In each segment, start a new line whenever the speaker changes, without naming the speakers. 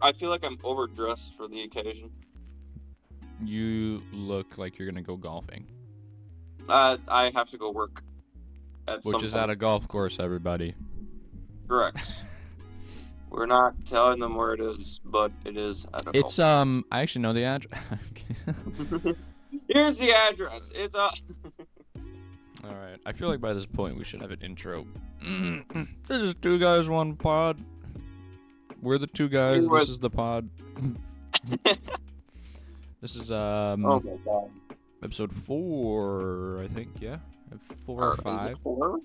I feel like I'm overdressed for the occasion.
You look like you're gonna go golfing.
I have to go work at
Which
some
is
point.
at a golf course, everybody.
Correct. We're not telling them where it is, but it is at a
It's
golf
I actually know the address.
course. Here's the address. It's
All right. I feel like by this point we should have an intro. This is Two Guys One Pod. We're the two guys. This is the pod. This is
oh my god.
episode 4, I think. Yeah, 4 or 5.
4?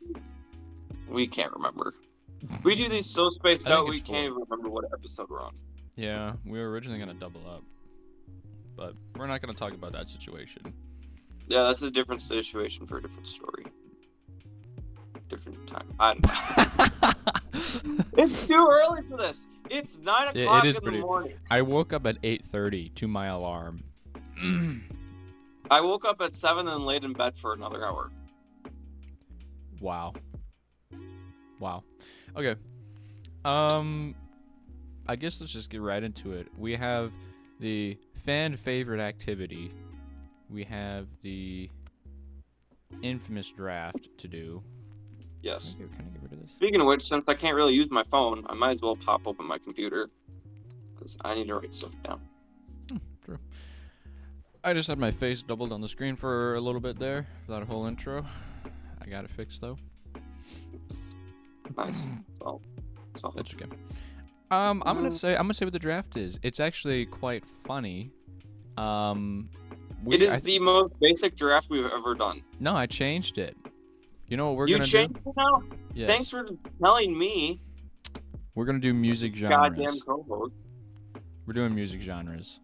We can't remember. We do these so spaced
I think
out we
it's
can't
4.
even remember what episode we're on.
Yeah, we were originally gonna double up, but we're not gonna talk about that situation.
Yeah, that's a different situation for a different story. Different time. I don't know. It's too early for this. It's 9 o'clock
Yeah, it is
in the morning.
I woke up at 8:30 to my alarm.
I woke up at 7 and laid in bed for another hour.
Wow. Okay. I guess let's just get right into it. We have the fan favorite activity. We have the infamous draft to do.
Yes.
Can I get rid of this?
Speaking of which, since I can't really use my phone, I might as well pop open my computer. Because I need to write stuff down.
True. I just had my face doubled on the screen for a little bit there, for that whole intro. I got it fixed though.
Nice. So
That's okay. I'm gonna say what the draft is. It's actually quite funny.
it is the most basic draft we've ever done.
No, I changed it. You know what we're
You
gonna
changed
do?
it now?
Yes.
Thanks for telling me.
We're gonna do music genres.
Goddamn co-host.
We're doing music genres.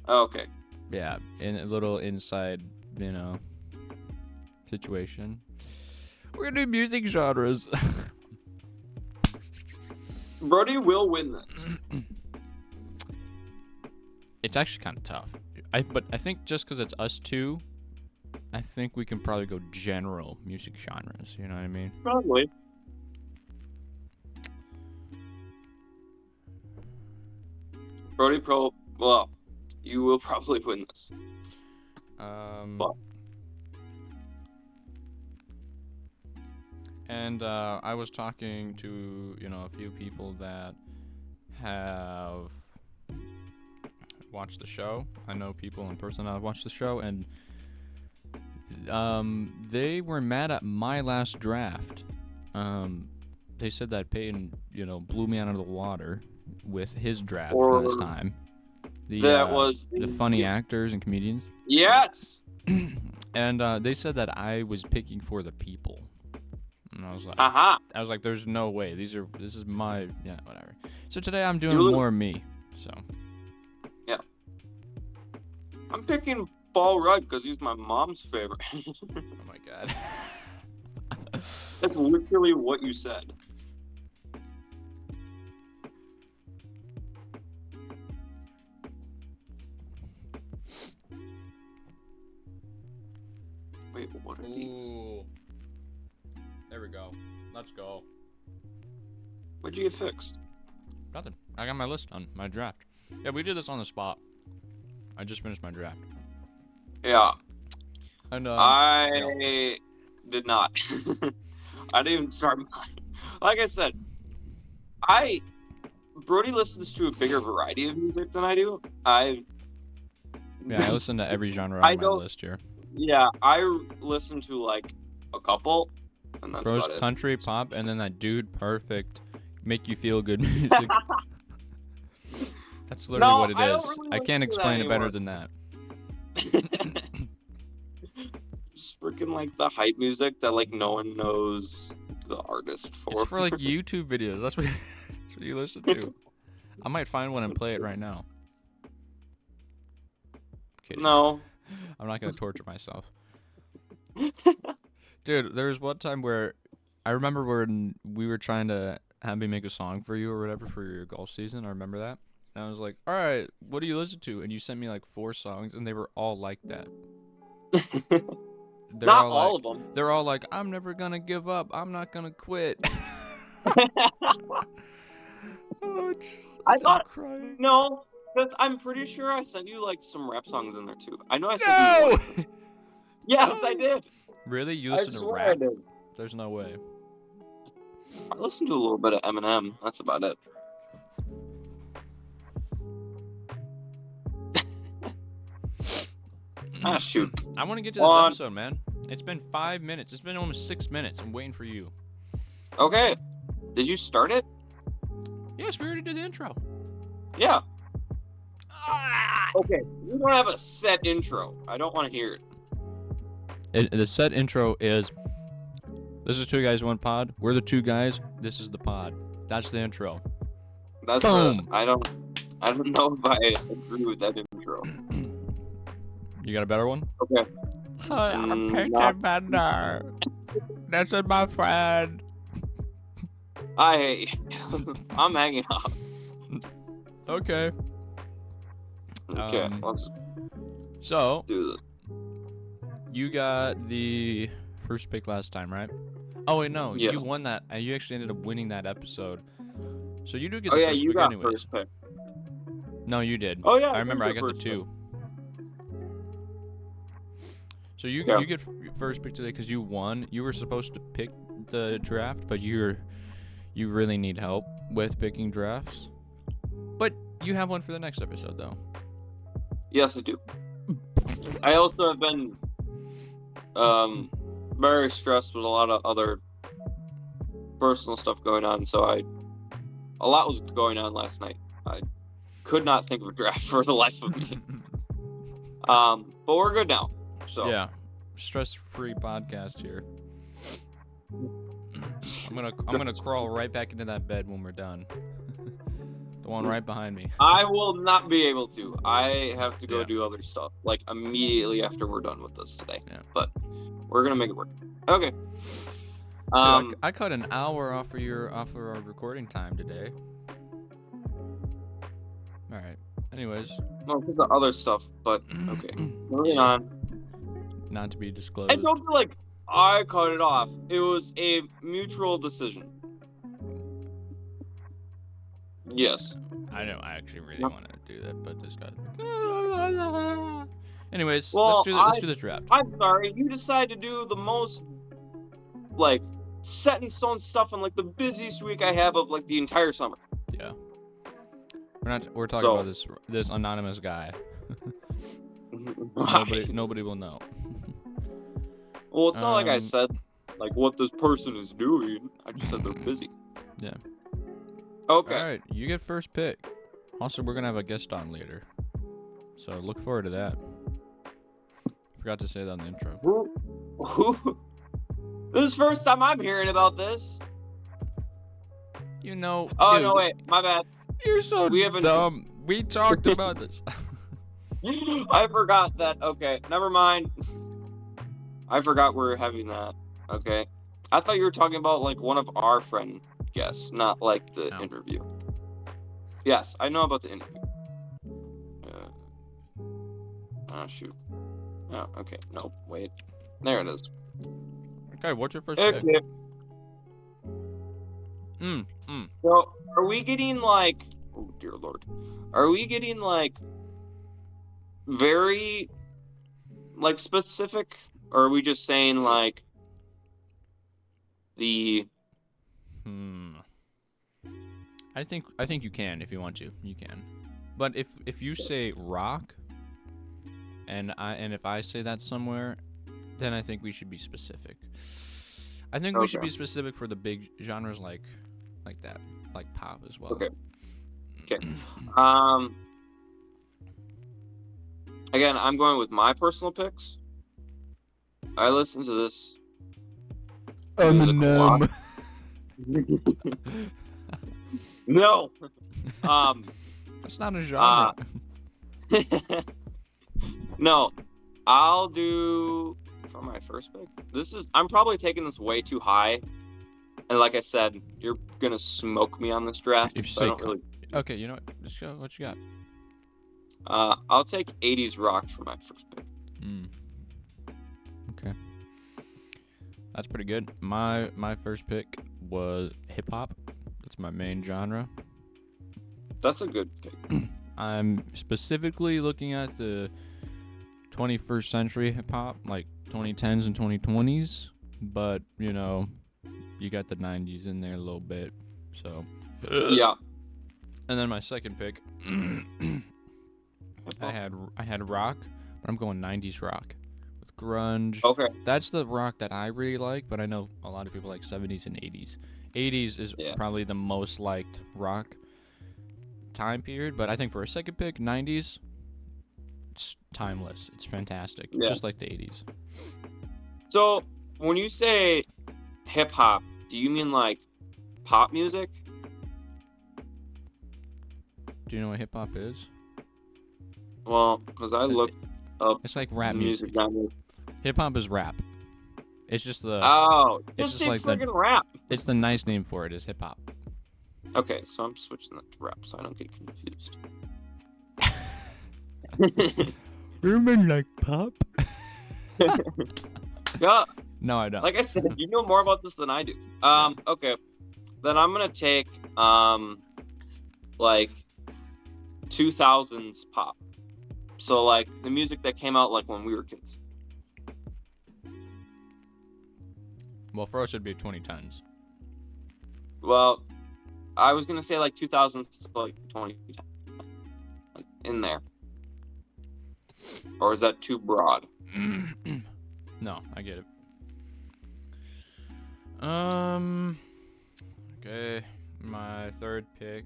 Oh, okay.
Yeah, in a little inside, situation. We're gonna do music genres.
Brody will win this.
It's actually kind of tough. But I think just because it's us two, I think we can probably go general music genres. You know what I mean?
Probably. Brody well, you will probably win this. But.
And I was talking to, a few people that have watched the show. I know people in person that have watched the show, and they were mad at my last draft. They said that Peyton, blew me out of the water with his draft last time. The funny actors and comedians.
Yes.
And they said that I was picking for the people. And I was like, I was like, there's no way. This is my, whatever. So today I'm doing more me. So.
Yeah. I'm picking Paul Rudd because he's my mom's favorite.
Oh my god.
That's literally what you said. Wait, what are these?
Ooh. There we go. Let's go.
What'd you get fixed?
Nothing. I got my list done. My draft. Yeah, we did this on the spot. I just finished my draft.
Yeah.
And
I did not. I didn't even start mine. Like I said, Brody listens to a bigger variety of music than I do.
I listen to every genre on my list here.
Yeah, I listen to like a couple, and that's
Bro's
about
country, pop, and then that Dude Perfect, make you feel good music. That's literally what it is.
Really
I can't explain it better than that.
Just freaking like the hype music that like no one knows the artist for.
It's for like YouTube videos. That's what you listen to. I might find one and play it right now. Kidding.
No.
I'm not gonna torture myself. Dude, there was one time where I remember when we were trying to have me make a song for you or whatever for your golf season. I remember that. And I was like, all right, what do you listen to? And you sent me like 4 songs, and they were all like that.
Not all of them.
They're all like, I'm never gonna give up. I'm not gonna quit. Oh,
I thought
I'm crying.
no, because I'm pretty sure I sent you like some rap songs in there too. I know I sent
No!
you one. Yes, I did.
Really? You
I
listen to
swear I
rap?
did.
There's no way.
I listened to a little bit of Eminem. That's about it. Ah, shoot.
I want to get to this episode, man. It's been 5 minutes. It's been almost 6 minutes. I'm waiting for you.
Okay. Did you start it?
Yes, we already did the intro.
Yeah. Okay. We don't have a set intro. I don't want to hear it.
The set intro is, this is Two Guys, One Pod. We're the two guys. This is the pod. That's the intro.
That's
Boom.
I don't know if I agree with that intro.
You got a better one?
Okay.
Hi, I'm Peter Bender. This is my friend.
I hate you. I'm hanging up.
Okay.
Okay, let's
So,
do this.
you got the first pick last time, right? Oh, wait, no.
Yeah.
You won that. And you actually ended up winning that episode. So you do get
Oh
the
yeah,
first
you
pick
got
anyways.
first pick.
No, you did.
Oh yeah,
I remember I
did
got the
first
2. So you get first pick today because you won. You were supposed to pick the draft, but you really need help with picking drafts. But you have one for the next episode, though.
Yes, I do. I also have been very stressed with a lot of other personal stuff going on, so a lot was going on last night. I could not think of a draft for the life of me. But we're good now. So
yeah, stress-free podcast here. I'm gonna crawl right back into that bed when we're done. The one right behind me.
I will not be able to. I have to go do other stuff, like immediately after we're done with this today.
Yeah.
But we're gonna make it work. Okay.
Dude, I cut an hour off of our recording time today. All right. Anyways.
No, because of other stuff, but okay. Moving on.
Not to be disclosed.
I don't feel like I cut it off. It was a mutual decision. Yes.
I know. I actually really want to do that, but this guy. Anyways,
Well,
let's do this draft.
I'm sorry. You decided to do the most, like, set in stone stuff on like the busiest week I have of like the entire summer.
Yeah. We're talking about this anonymous guy. Nobody will know.
Well, it's not like I said like what this person is doing. I just said they're busy.
Yeah.
Okay.
All right, you get first pick. Also, we're gonna have a guest on later, so look forward to that. Forgot to say that in the intro.
Who? This is the first time I'm hearing about this.
You know.
Oh
dude,
no! Wait, my bad.
You're so dumb. We talked about this.
I forgot that. Okay, never mind. I forgot we're having that. Okay. I thought you were talking about like one of our friend guests, not like the interview. Yes, I know about the interview. Oh shoot. Oh, okay. No, wait. There it is.
Okay, what's your first pick?
So, are we getting like? Oh dear lord. Are we getting like very like specific, or are we just saying like the?
I think you can if you want to. You can, but if you say rock, and if I say that somewhere, then I think we should be specific. I think we should be specific for the big genres like that, like pop as well.
Okay. Again, I'm going with my personal picks. I listened to this. No.
That's not a genre.
No. I'll do for my first pick. I'm probably taking this way too high. And like I said, you're gonna smoke me on this draft.
If you
so
say
I don't really...
Okay, you know what? Let's go. What you got?
I'll take 80s rock for my first pick.
Okay. That's pretty good. My first pick was hip hop. That's my main genre.
That's a good pick.
I'm specifically looking at the 21st century hip hop, like 2010s and 2020s, but you know, you got the 90s in there a little bit, so
yeah.
And then my second pick, I had rock, but I'm going 90s rock with grunge.
Okay.
That's the rock that I really like, but I know a lot of people like 70s and 80s. 80s is probably the most liked rock time period, but I think for a second pick, 90s, it's timeless. It's fantastic, just like the 80s.
So, when you say hip hop, do you mean like pop music?
Do you know what hip hop is?
Well, because I looked up.
It's like rap music. Hip hop is rap. It's just the.
Oh,
it's just like
friggin' rap.
It's the nice name for it is hip hop.
Okay, so I'm switching that to rap so I don't get confused.
You mean like pop?
Yeah.
No, I don't.
Like I said, you know more about this than I do. Okay. Then I'm gonna take like 2000s pop. So like the music that came out like when we were kids.
Well, for us it'd be 2010s.
Well, I was gonna say like 2000s to like 2010, like in there. Or is that too broad?
No, I get it. Okay, my third pick.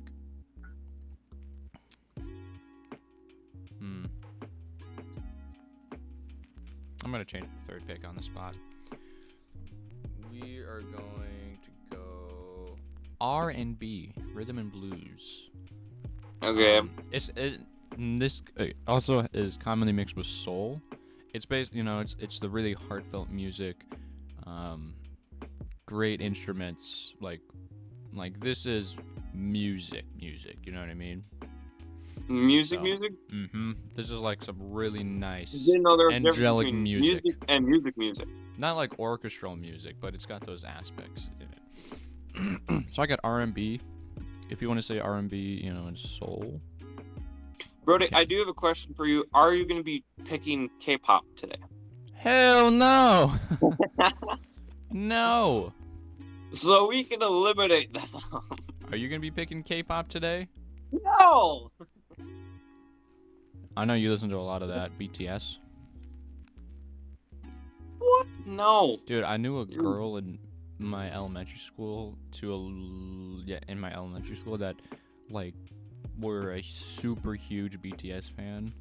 I'm gonna change my third pick on the spot. We are going to go R&B, rhythm and blues.
Okay.
This also is commonly mixed with soul. It's it's the really heartfelt music, great instruments. Like this is music. You know what I mean?
Music.
Mm-hmm. This is like some really nice,
angelic
music
and music.
Not like orchestral music, but it's got those aspects in it. So I got R&B. If you want to say R&B, and soul.
Brody, I do have a question for you. Are you going to be picking K-pop today?
Hell no! No!
So we can eliminate them.
Are you going to be picking K-pop today?
No!
I know you listen to a lot of that. BTS.
What? No.
Dude, I knew a girl in my elementary school that, like, were a super huge BTS fan.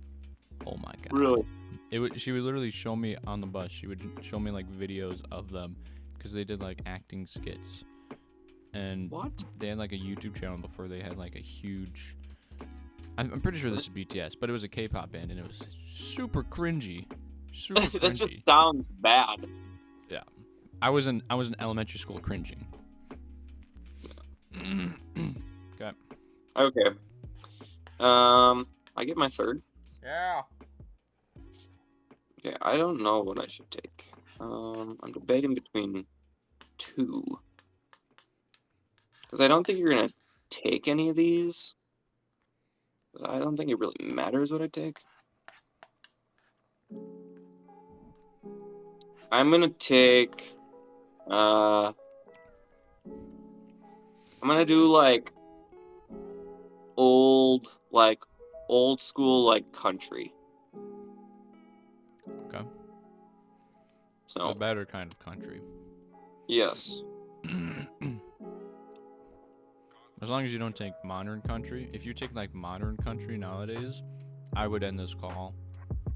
Oh my god.
Really?
She would literally show me on the bus. She would show me like videos of them because they did like acting skits. And
what?
They had like a YouTube channel before they had like a huge. I'm pretty sure this is BTS, but it was a K-pop band and it was super cringy. Super cringy.
That just sounds bad.
Yeah. I was in elementary school cringing. Okay.
Okay. I get my third.
Yeah.
Okay, I don't know what I should take. I'm debating between two. Because I don't think you're gonna take any of these. But I don't think it really matters what I take. I'm gonna take. I'm gonna do like old school like country.
Okay.
So
a better kind of country.
Yes.
As long as you don't take modern country. If you take like modern country nowadays, I would end this call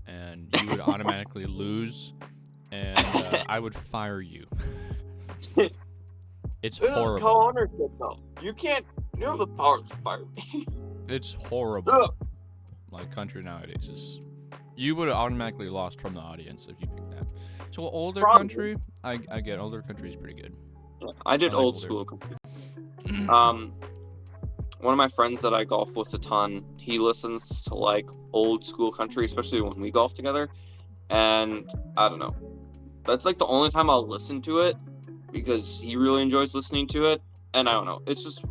and you would automatically lose and I would fire you. It's horrible.
This is co-ownership though. You have the power to fire me.
It's horrible. Like country nowadays is. You would have automatically lost from the audience if you picked that. So older country, I get older country is pretty good.
Yeah, I did old school country. One of my friends that I golf with a ton, he listens to like old school country, especially when we golf together. And I don't know. That's like the only time I'll listen to it because he really enjoys listening to it. And I don't know. It's just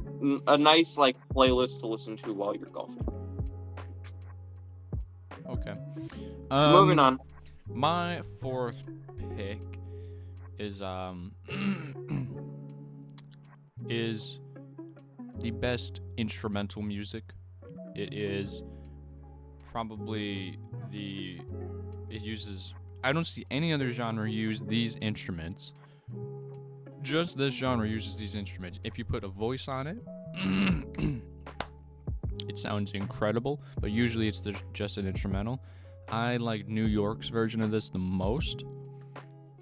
a nice like playlist to listen to while you're golfing.
Okay.
Moving on.
My fourth pick is is the best instrumental music. It is probably it uses, I don't see any other genre use these instruments. Just this genre uses these instruments. If you put a voice on it, it sounds incredible, but usually it's just an instrumental. I like New York's version of this the most,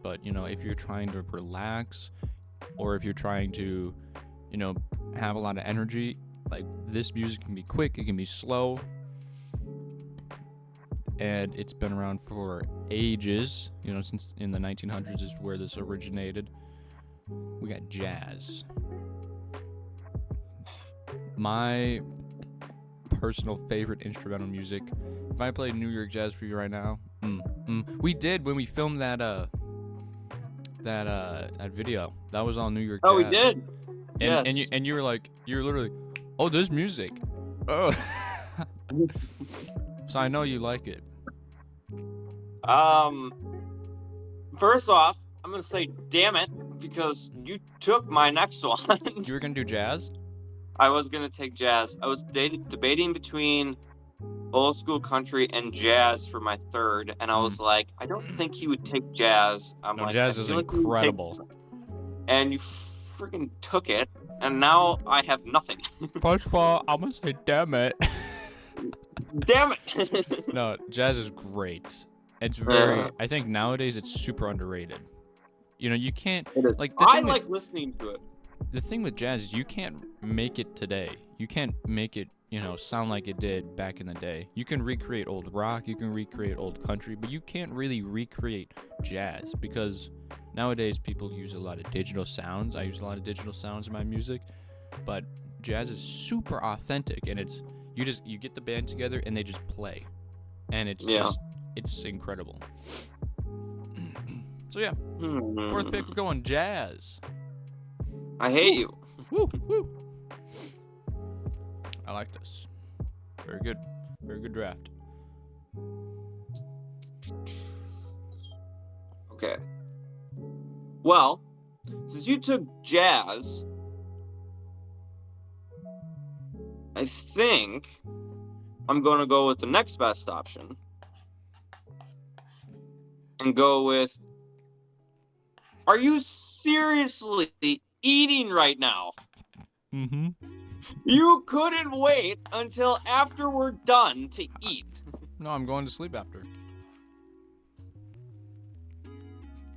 but if you're trying to relax, or if you're trying to, have a lot of energy, like this music can be quick, it can be slow, and it's been around for ages, since in the 1900s is where this originated. We got jazz. My personal favorite instrumental music. If I played New York jazz for you right now, we did when we filmed that video. That was all New York jazz.
Oh, we did.
And,
yes.
And you were literally, oh, there's music. Oh. So I know you like it.
First off, I'm gonna say, damn it, because you took my next one.
You were gonna do jazz?
I was gonna take jazz. I was debating between old school country and jazz for my third, and I was like, I don't think he would take jazz.
Jazz is incredible.
And you freaking took it, and now I have nothing.
First of all, I'm gonna say, damn it.
Damn it.
No, jazz is great. It's very. I think nowadays it's super underrated. You can't like.
I like listening to it.
The thing with jazz is you can't make it today. You can't make it, sound like it did back in the day. You can recreate old rock, you can recreate old country, but you can't really recreate jazz because nowadays people use a lot of digital sounds. I use a lot of digital sounds in my music, but jazz is super authentic, and it's you get the band together and they just play, and it's it's incredible. So yeah, fourth pick, we're going jazz.
I hate you.
Woo, woo. I like this. Very good. Very good draft.
Okay. Well, since you took jazz, I think I'm going to go with the next best option. And go with, are you seriously eating right now?
Mm-hmm.
You couldn't wait until after we're done to eat.
No, I'm going to sleep after.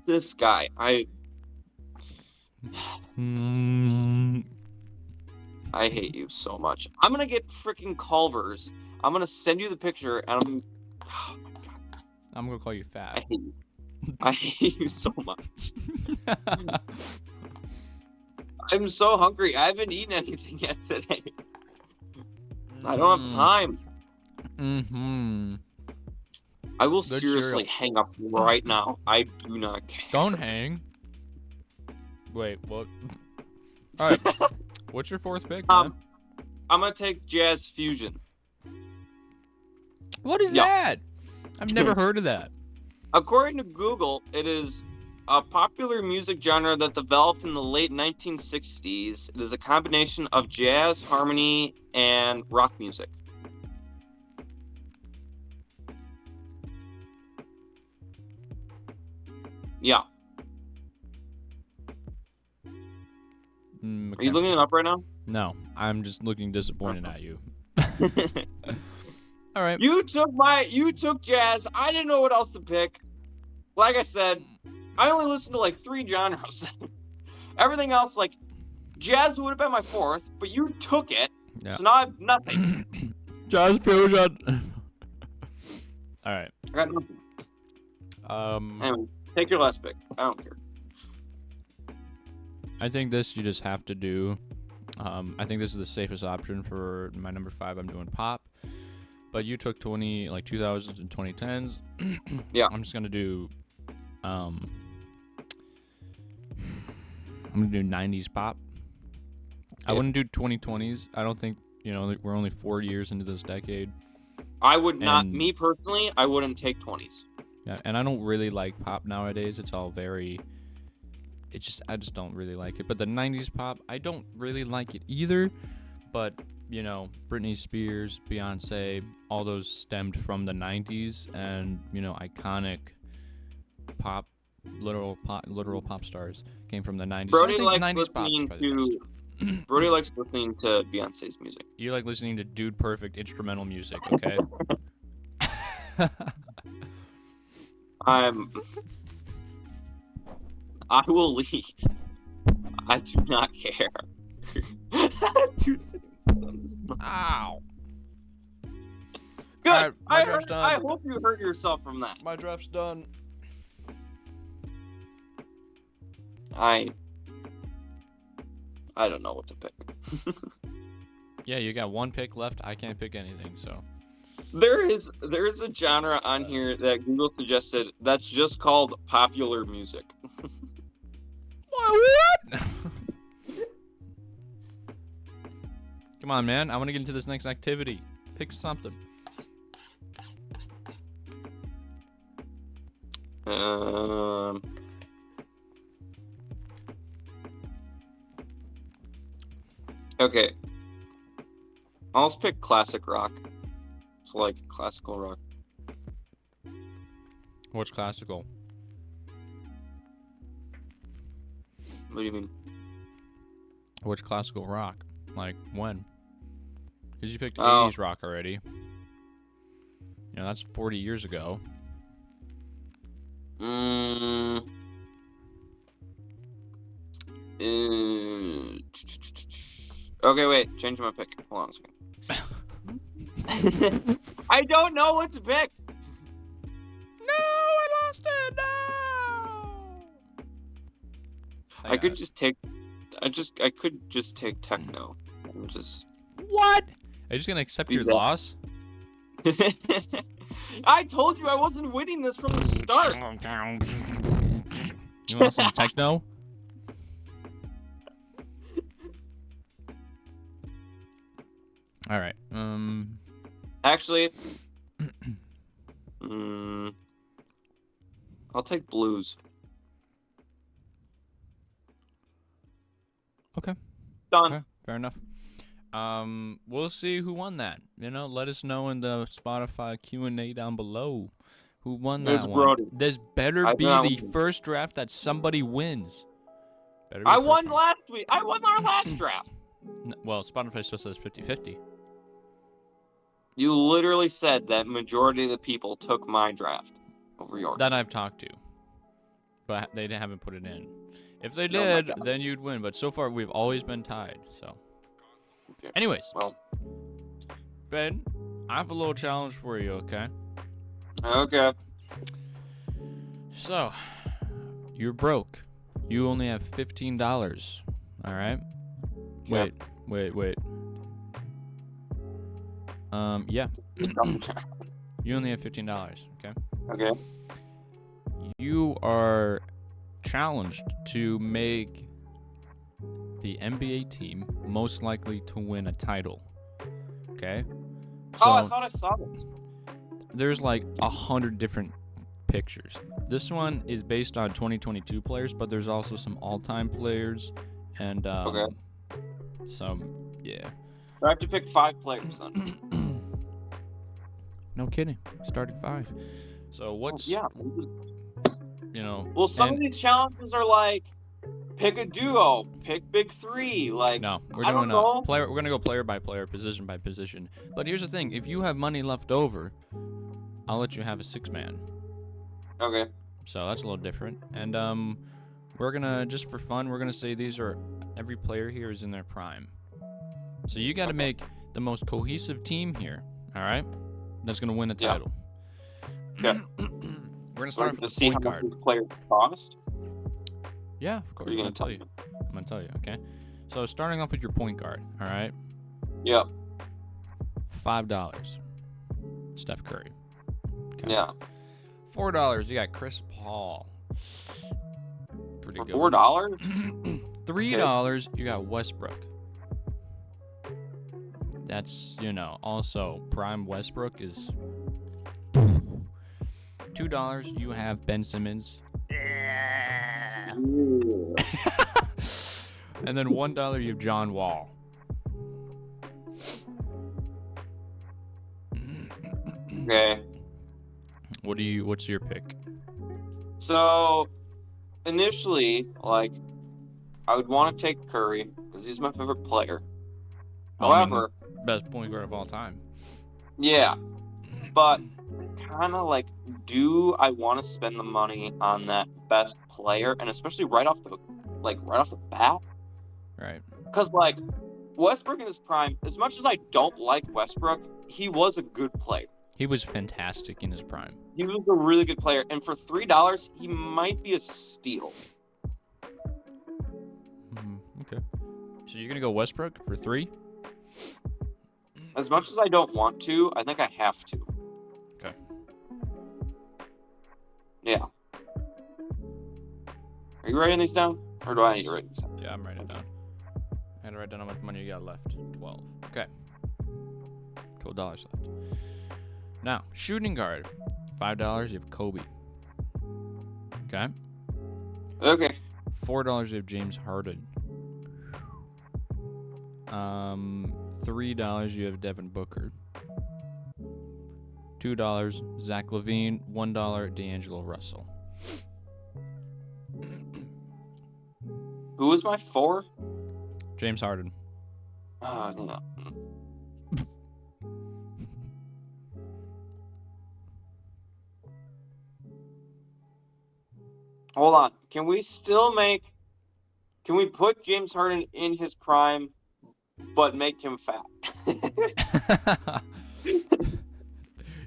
This guy, I hate you so much. I'm gonna get freaking Culver's. I'm gonna send you the picture, and oh my God.
I'm gonna call you fat.
I hate you. I hate you so much. I'm so hungry. I haven't eaten anything yet today. I don't have time.
Mm-hmm.
I will seriously hang up right now. I do not care.
Don't hang. Wait, what? All right. What's your fourth pick, man?
I'm gonna take jazz fusion.
What is that? I've never heard of that.
According to Google, it is a popular music genre that developed in the late 1960s. It is a combination of jazz, harmony, and rock music. Yeah.
Okay.
Are you looking it up right now?
No, I'm just looking disappointed at you. All right.
You took jazz. I didn't know what else to pick. Like I said, I only listened to like 3 genres. Everything else, like jazz would have been my fourth, but you took it. Yeah. So now I have nothing.
Jazz fusion. All right.
I got nothing. Anyway, take your last pick. I don't care.
I think this you just have to do. I think this is the safest option for my number 5. I'm doing pop. But you took 2000s and 2010s.
Yeah.
I'm just gonna do I'm gonna do 90s pop. I wouldn't do 2020s. I don't think, we're only 4 years into this decade.
I would not, me personally, I wouldn't take 20s.
Yeah, and I don't really like pop nowadays. It's all very, I just don't really like it. But the 90s pop, I don't really like it either. But, Britney Spears, Beyonce, all those stemmed from the 90s and, iconic pop, literal pop stars came from the 90s.
Brody
so I think 90s pop is probably the best.
Brody likes listening to Beyonce's music.
You like listening to Dude Perfect instrumental music, okay?
I will leave. I do not care.
Ow.
Good.
Right, my draft's done.
I hope you hurt yourself from that.
My draft's done.
I don't know what to pick.
Yeah, you got one pick left. I can't pick anything, so.
There is a genre on here that Google suggested that's just called popular music.
What? Come on, man. I want to get into this next activity. Pick something.
Okay. I'll just pick classic rock. So like classical rock.
What's classical?
What do you mean?
What's classical rock? Like when? Because you picked 80s rock already. That's 40 years ago.
Okay, wait. Change my pick. Hold on a second. I don't know what to pick.
No, I lost it. No.
I could just take techno.
What? Are you just gonna accept your loss?
I told you I wasn't winning this from the start.
You want some techno? All right.
Actually, I'll take blues.
Okay.
Done.
Okay, fair enough. We'll see who won that. Let us know in the Spotify Q&A down below who won that one.
Brody.
This better be the first draft that somebody wins.
I won last week. I won our last draft.
Well, Spotify still says 50-50.
You literally said that majority of the people took my draft over yours.
That I've talked to. But they haven't put it in. If they did, then you'd win. But so far, we've always been tied. So,
okay.
Anyways.
Well,
Ben, I have a little challenge for you, okay?
Okay.
So, you're broke. You only have $15. All right?
Okay.
Wait. Yeah. You only have $15, okay?
Okay.
You are challenged to make the NBA team most likely to win a title. Okay? So,
I thought I saw this.
There's like 100 different pictures. This one is based on 2022 players, but there's also some all-time players and some, yeah.
I have to pick 5 players then.
No kidding. Starting 5. So what's
Well, some of these challenges are like pick a duo, pick big 3. Like
no, we're doing a player. We're gonna go player by player, position by position. But here's the thing: if you have money left over, I'll let you have a 6-man.
Okay.
So that's a little different. And we're gonna just for fun, we're gonna say every player here is in their prime. So you got to make the most cohesive team here. All right. That's going to win a title.
Yeah.
We're going to start with
the point guard. How much players cost?
Yeah, of course. I'm going to tell you. Okay? So starting off with your point guard, all right?
Yep.
$5. Steph Curry.
Okay. Yeah.
$4, you got Chris Paul. Pretty good.
$4?
$3, you got Westbrook. That's, also prime Westbrook is $2. You have Ben Simmons. Yeah. And then $1 you have John Wall.
Okay.
What's your pick?
So, initially, I would want to take Curry because he's my favorite player. However,
best point guard of all time.
Yeah, but kind of do I want to spend the money on that best player, and especially right off the bat?
Right.
Because Westbrook in his prime, as much as I don't like Westbrook, he was a good player.
He was fantastic in his prime.
He was a really good player, and for $3, he might be a steal.
Okay. So you're gonna go Westbrook for $3?
As much as I don't want to, I think I have to.
Okay.
Yeah. Are you writing these down? Or do I need to write these down?
Yeah, I'm writing it down. I had to write down how much money you got left. 12. Okay. $12 left. Now, shooting guard. $5, you have Kobe. Okay.
Okay.
$4, you have James Harden. $3, you have Devin Booker. $2, Zach LaVine. $1, D'Angelo Russell.
Who was my 4?
James Harden.
Oh, no. Hold on. Can we put James Harden in his prime, but make him fat?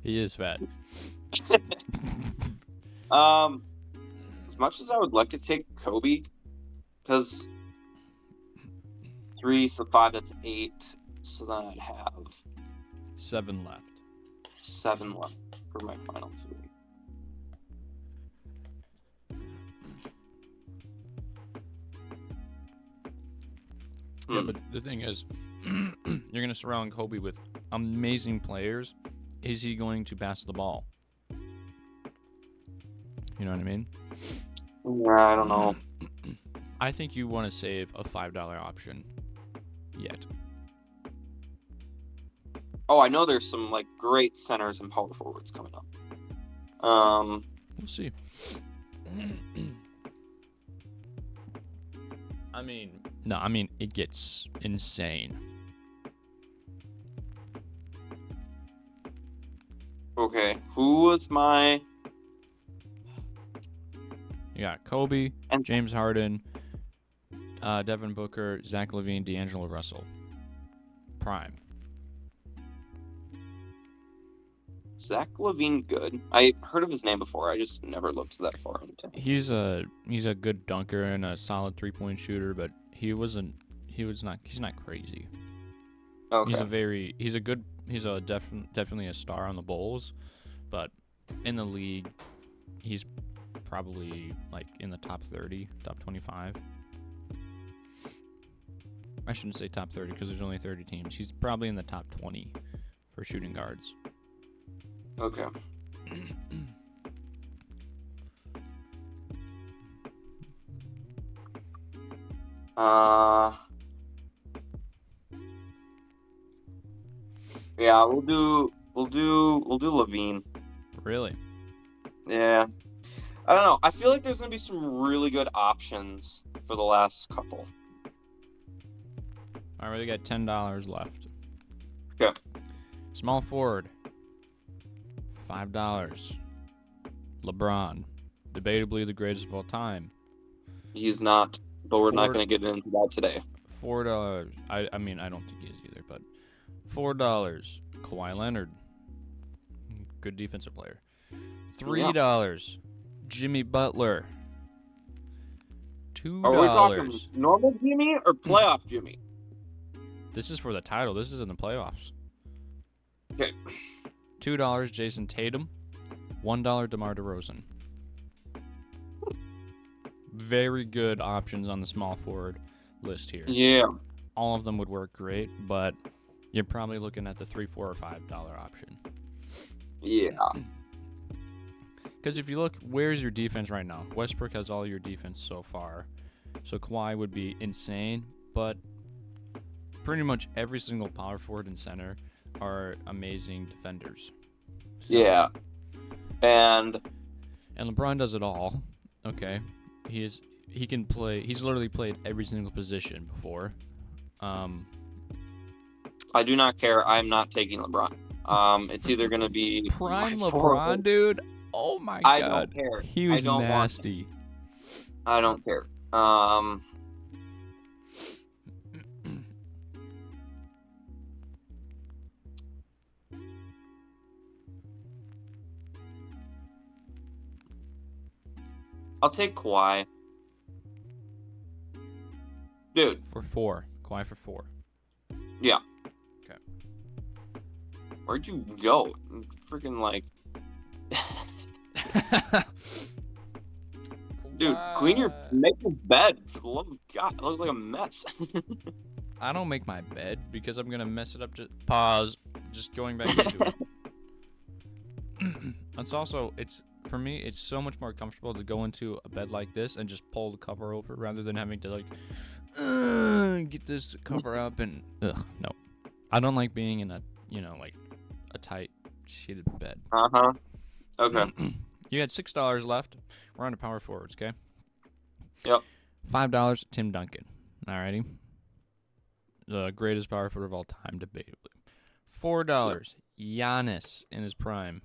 He is fat.
As much as I would like to take Kobe, because 3, so 5, that's 8. So then I'd have
7 left.
7 left for my final 3.
Yeah, but the thing is, you're going to surround Kobe with amazing players. Is he going to pass the ball? You know what I mean?
Yeah, I don't know.
I think you want to save a $5 option yet.
Oh, I know there's some great centers and power forwards coming up.
We'll see. I mean, it gets insane.
Okay, who was my...
You got Kobe, and James Harden, Devin Booker, Zach LaVine, D'Angelo Russell. Prime.
Zach LaVine good. I heard of his name before. I just never looked that far into him.
He's a good dunker and a solid 3-point shooter, but he's not crazy.
Okay.
He's definitely a star on the Bulls, but in the league, he's probably in the top 30, top 25. I shouldn't say top 30 because there's only 30 teams. He's probably in the top 20 for shooting guards.
Okay. Yeah, we'll do LaVine.
Really?
Yeah. I don't know. I feel like there's gonna be some really good options for the last couple.
I already got $10 left.
Okay.
Small forward. $5. LeBron. Debatably the greatest of all time.
He's not, but we're not going to get into that today.
$4. I mean, I don't think he is either, but $4. Kawhi Leonard. Good defensive player. $3. Jimmy Butler. $2.
Are we talking normal Jimmy or playoff Jimmy?
This is for the title. This is in the playoffs.
Okay.
$2. Jason Tatum. $1. DeMar DeRozan. Very good options on the small forward list here.
Yeah.
All of them would work great, but You're probably looking at the $3, $4, or $5 option.
Yeah.
Because if you look, where's your defense right now? Westbrook has all your defense so far. So Kawhi would be insane, but pretty much every single power forward and center are amazing defenders. So,
yeah. And
LeBron does it all. Okay. He can play. He's literally played every single position before.
I do not care. I'm not taking LeBron. It's either going to be
prime LeBron, dude. Oh my God.
I don't care.
He was nasty.
I don't care. I'll take Kawhi. Dude.
For 4. Kawhi for 4.
Yeah.
Okay.
Where'd you go? Freaking like... Dude, make your bed. For the love of God, it looks like a mess.
I don't make my bed because I'm gonna mess it up. Pause. Just going back into it. For me, it's so much more comfortable to go into a bed like this and just pull the cover over rather than having to like get this cover up and no. I don't like being in a like a tight sheeted bed.
Okay.
You had $6 left. We're on to power forwards, okay?
Yep.
$5, Tim Duncan. Alrighty. The greatest power forward of all time, debatably. $4, Giannis in his prime.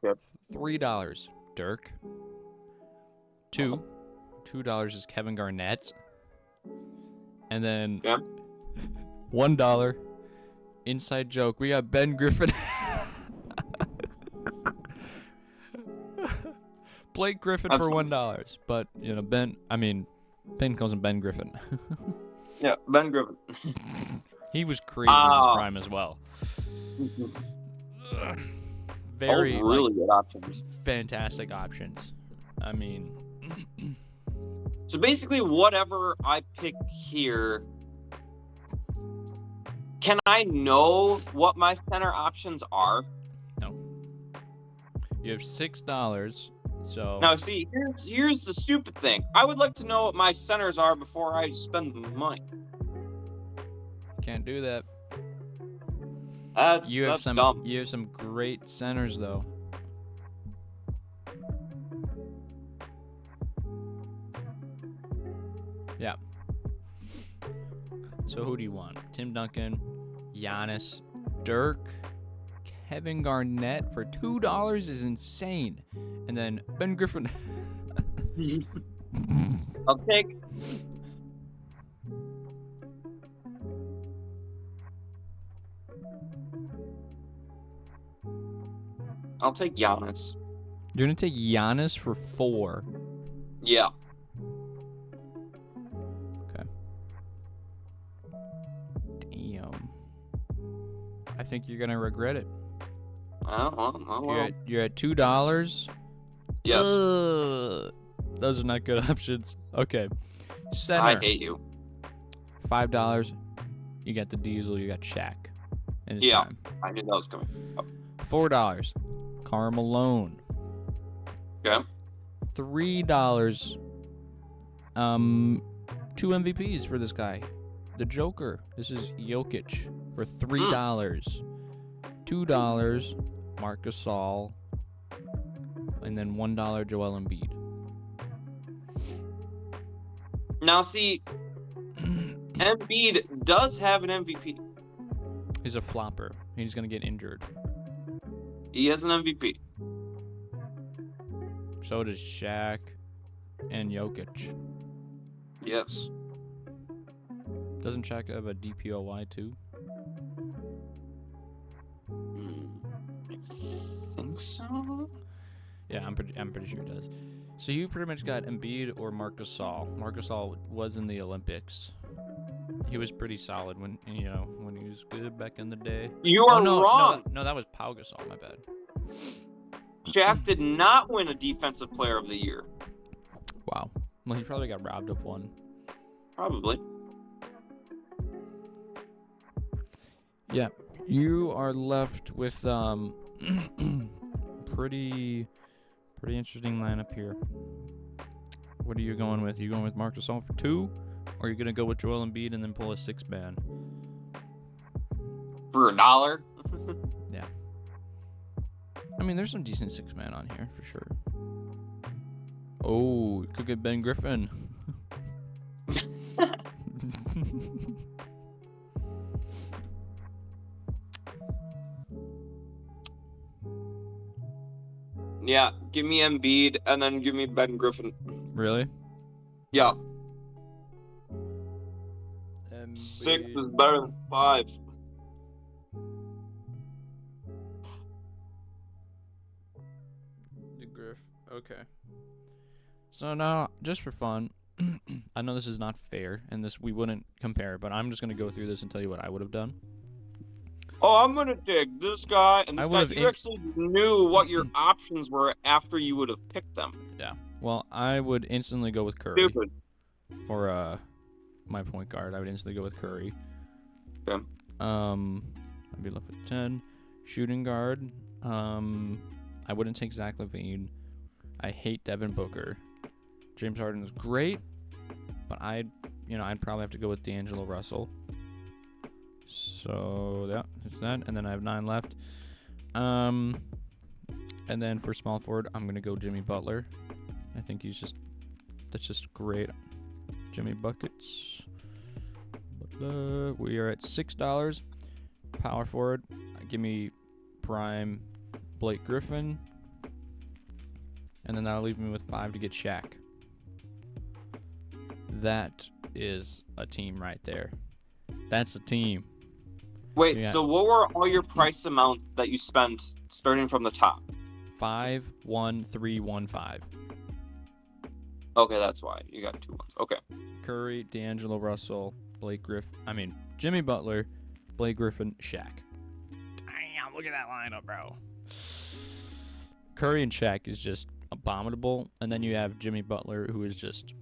Yep.
$3, Dirk. $2 is Kevin Garnett. And then $1, inside joke, we got Ben Griffin. Blake Griffin for $1, but Ben calls him Ben Griffin.
Yeah, Ben Griffin.
He was crazy in his prime as well. Very
really good options.
Fantastic options. I mean,
so basically, whatever I pick here, can I know what my center options are?
No. You have $6. So
now, see, here's the stupid thing. I would like to know what my centers are before I spend the money.
Can't do that.
That's dumb.
You have some great centers, though. Yeah. So who do you want? Tim Duncan, Giannis, Dirk, Kevin Garnett for $2 is insane. And then Ben Griffin.
I'll take Giannis.
You're gonna take Giannis for 4.
Yeah.
Okay. Damn. I think you're gonna regret it.
Oh.
You're at $2.
Yes.
Those are not good options. Okay. Center.
I hate you.
$5. You got the Diesel. You got Shaq. In his prime.
I knew that was coming.
$4. Karl Malone.
Okay.
$3. 2 MVPs for this guy. The Joker. This is Jokic for $3. $2. Marc Gasol. And then $1 Joel Embiid.
Now see, Embiid does have an MVP.
He's a flopper. He's gonna get injured.
He has an MVP.
So does Shaq and Jokic.
Yes.
Doesn't Shaq have a DPOY too?
I think so.
Yeah, I'm pretty sure it does. So you pretty much got Embiid or Marc Gasol. Marc Gasol was in the Olympics. He was pretty solid when he was good back in the day.
You are wrong.
No, that was Pau Gasol. My bad.
Shaq did not win a Defensive Player of the Year.
Wow. Well, he probably got robbed of one.
Probably.
Yeah, you are left with pretty interesting lineup here. What are you going with? You going with Marc Gasol for 2, or are you gonna go with Joel Embiid and then pull a 6-man?
For $1?
Yeah. I mean, there's some decent 6-man on here for sure. Oh, you could get Ben Griffin.
Yeah, give me Embiid and then give me Ben Griffin.
Really?
Yeah.
Embiid.
6 is better than 5.
The Griff. Okay. So now, just for fun, I know this is not fair, and this we wouldn't compare, but I'm just gonna go through this and tell you what I would have done.
Oh, I'm gonna take this guy and this guy. You actually knew what your options were after you would have picked them.
Yeah. Well, I would instantly go with Curry.
Stupid.
For my point guard, I would instantly go with Curry.
Okay.
I'd be left with 10. Shooting guard. I wouldn't take Zach LaVine. I hate Devin Booker. James Harden is great, but I'd probably have to go with D'Angelo Russell. So yeah, it's that, and then I have 9 left. And then for small forward, I'm gonna go Jimmy Butler. I think that's just great. Jimmy Buckets. Butler. We are at $6. Power forward, give me prime Blake Griffin, and then that'll leave me with 5 to get Shaq. That is a team right there. That's a team.
Wait, so what were all your price amounts that you spent starting from the top?
5, 1, 3, 1, 5.
Okay, that's why you got 2 ones. Okay.
Curry, D'Angelo Russell, Jimmy Butler, Blake Griffin, Shaq. Damn, look at that lineup, bro. Curry and Shaq is just abominable, and then you have Jimmy Butler, who is just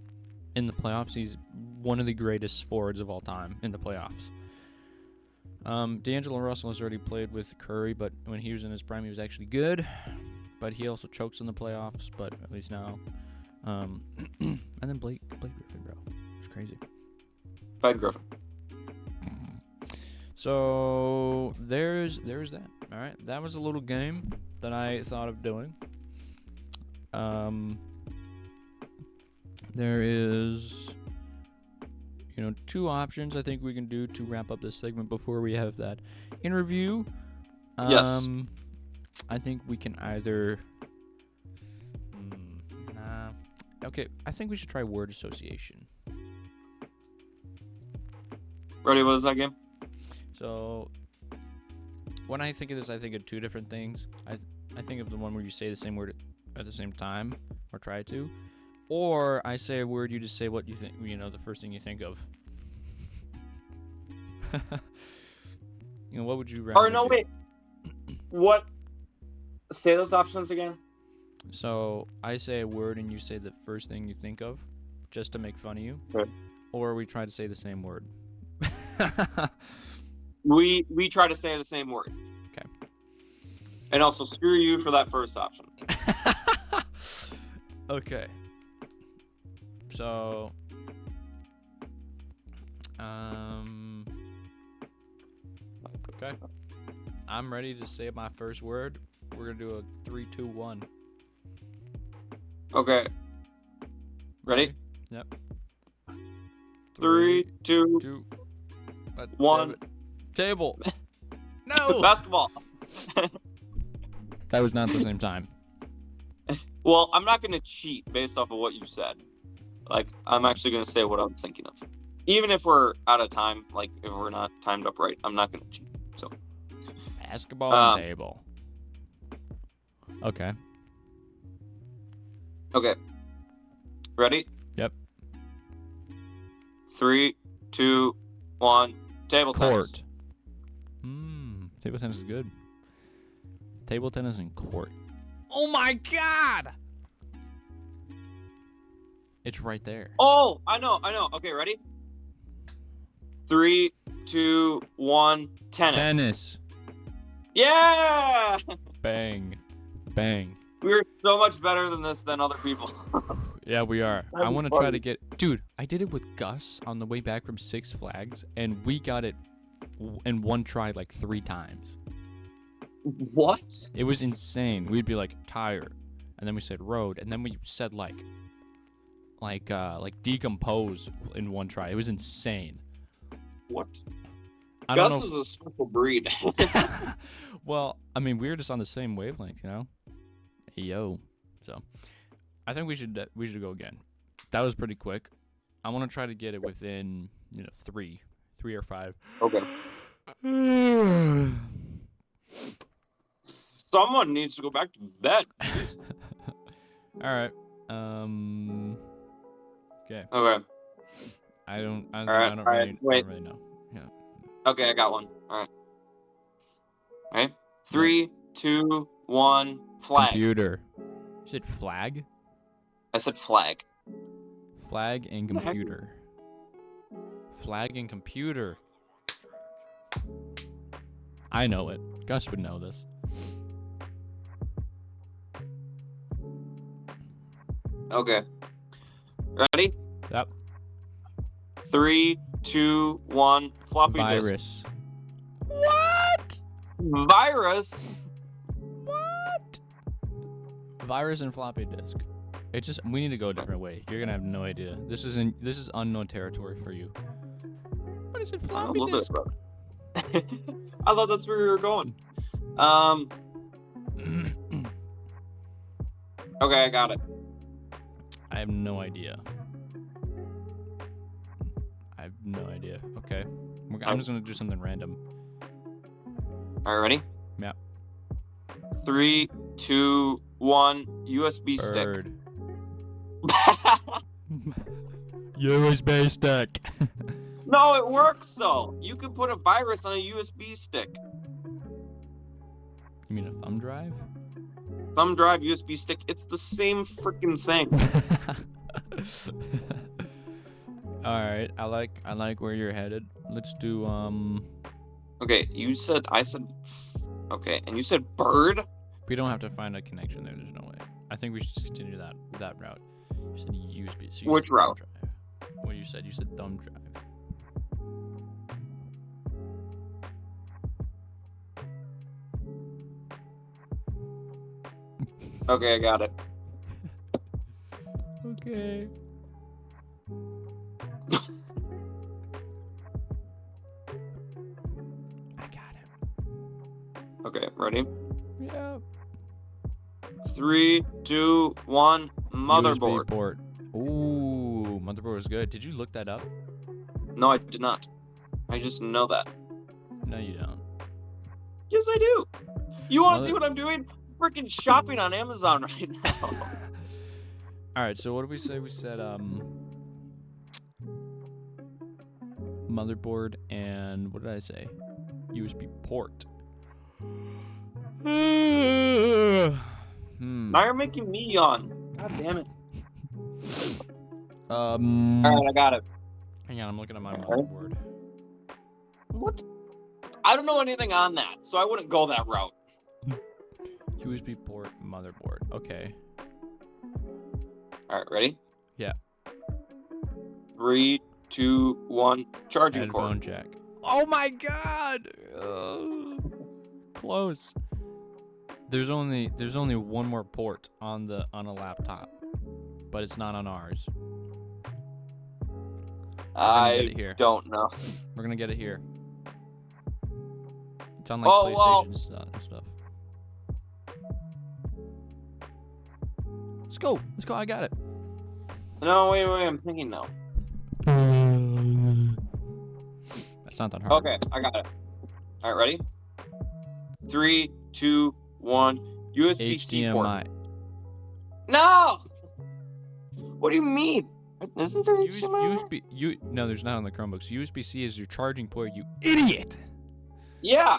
in the playoffs. He's one of the greatest forwards of all time in the playoffs. D'Angelo Russell has already played with Curry, but when he was in his prime, he was actually good. But he also chokes in the playoffs, but at least now. And then Blake Griffin, bro. It's crazy.
Ben Griffin.
So there's that. All right, that was a little game that I thought of doing. There is, 2 options I think we can do to wrap up this segment before we have that interview.
Yes.
I think we can either. Okay, I think we should try word association.
Ready? What is that game?
So, when I think of this, I think of 2 different things. I think of the one where you say the same word at the same time, or try to. Or I say a word, you just say what you think, the first thing you think of. What would you rather
Or no,
do?
wait. What? Say those options again.
So I say a word and you say the first thing you think of, just to make fun of you.
Okay.
Or we try to say the same word.
We try to say the same word.
Okay.
And also screw you for that first option.
Okay. So, okay. I'm ready to say my first word. We're gonna do a 3, 2, 1.
Okay. Ready?
Yep.
3, 2, 1.
Table. No.
Basketball.
That was not the same time.
Well, I'm not gonna cheat based off of what you said. Like, I'm actually gonna say what I'm thinking of. Even if we're out of time, like if we're not timed up right, I'm not gonna cheat. So.
Basketball and table. Okay.
Okay. Ready?
Yep.
3, 2, 1. Table
Court.
tennis.
Table tennis is good. Table tennis and court. Oh my god! It's right there.
Oh, I know. Okay, ready? 3, 2, 1, tennis.
Tennis.
Yeah!
Bang. Bang.
We're so much better than this than other people.
Yeah, we are.
That'd
I
be
want to
funny.
try to get... Dude, I did it with Gus on the way back from Six Flags, and we got it in one try like 3 times.
What?
It was insane. We'd be like, tire, and then we said road, and then we said like decompose in one try. It was insane.
What?
I don't
Gus
know.
is a special breed.
Well, I mean, we were just on the same wavelength, you know? Yo. So, I think we should go again. That was pretty quick. I want to try to get it within, 3 or 5.
Okay. Someone needs to go back to bed.
All right. Okay.
Okay.
I don't
right,
really know. Yeah.
Okay, I got one. All right. All right. 3, 2, 1. Flag.
Computer. You said flag?
I said flag.
Flag and computer. Flag and computer. I know it. Gus would know this.
Okay. Ready?
Yep.
3, 2, 1. Floppy disk.
Virus. What?
Virus?
What? Virus and floppy disk. It's just we need to go a different way. You're gonna have no idea. This is unknown territory for you. What is it? Floppy disk.
I thought that's where you were going. Okay, I got it.
I have no idea. Okay. I'm just gonna do something random.
All right, ready?
Yeah.
3, 2, 1. USB
Bird.
stick.
USB stick.
No, it works though. You can put a virus on a USB stick.
You mean a thumb drive?
Thumb drive, USB stick. It's the same freaking thing.
All right. I like where you're headed. Let's do
Okay, I said. Okay, and you said bird.
We don't have to find a connection there. There's no way. I think we should just continue that route. You said USB. So
Which route?
What you said? You said thumb drive.
Okay, I got it.
Okay. I got it.
Okay, ready?
Yeah.
3, 2, 1. Motherboard.
USB port. Ooh, motherboard is good. Did you look that up?
No, I did not. I just know that.
No, you don't.
Yes, I do. You want to see what I'm doing? Freaking shopping on Amazon right now.
All right, so what did we say? We said motherboard and what did I say? USB port.
Now you're making me yawn. God damn it.
All
Alright, I got it.
Hang on, I'm looking at my motherboard.
What? I don't know anything on that, so I wouldn't go that route.
USB port, motherboard. Okay.
Alright, ready?
Yeah.
3, 2, 1. Charging
Headphone
cord.
jack. Oh my god! Close. There's only one more port on a laptop, but it's not on ours.
I don't know.
We're gonna get it here. It's on like PlayStation and stuff. Let's go. I got it.
No, wait, I'm thinking now.
That's not that hard.
Okay, I got it. Alright, ready? 3, 2, 1. USB-C port.
HDMI.
No! What do you mean? Isn't there HDMI?
No, there's not on the Chromebooks. USB-C is your charging port, you idiot!
Yeah.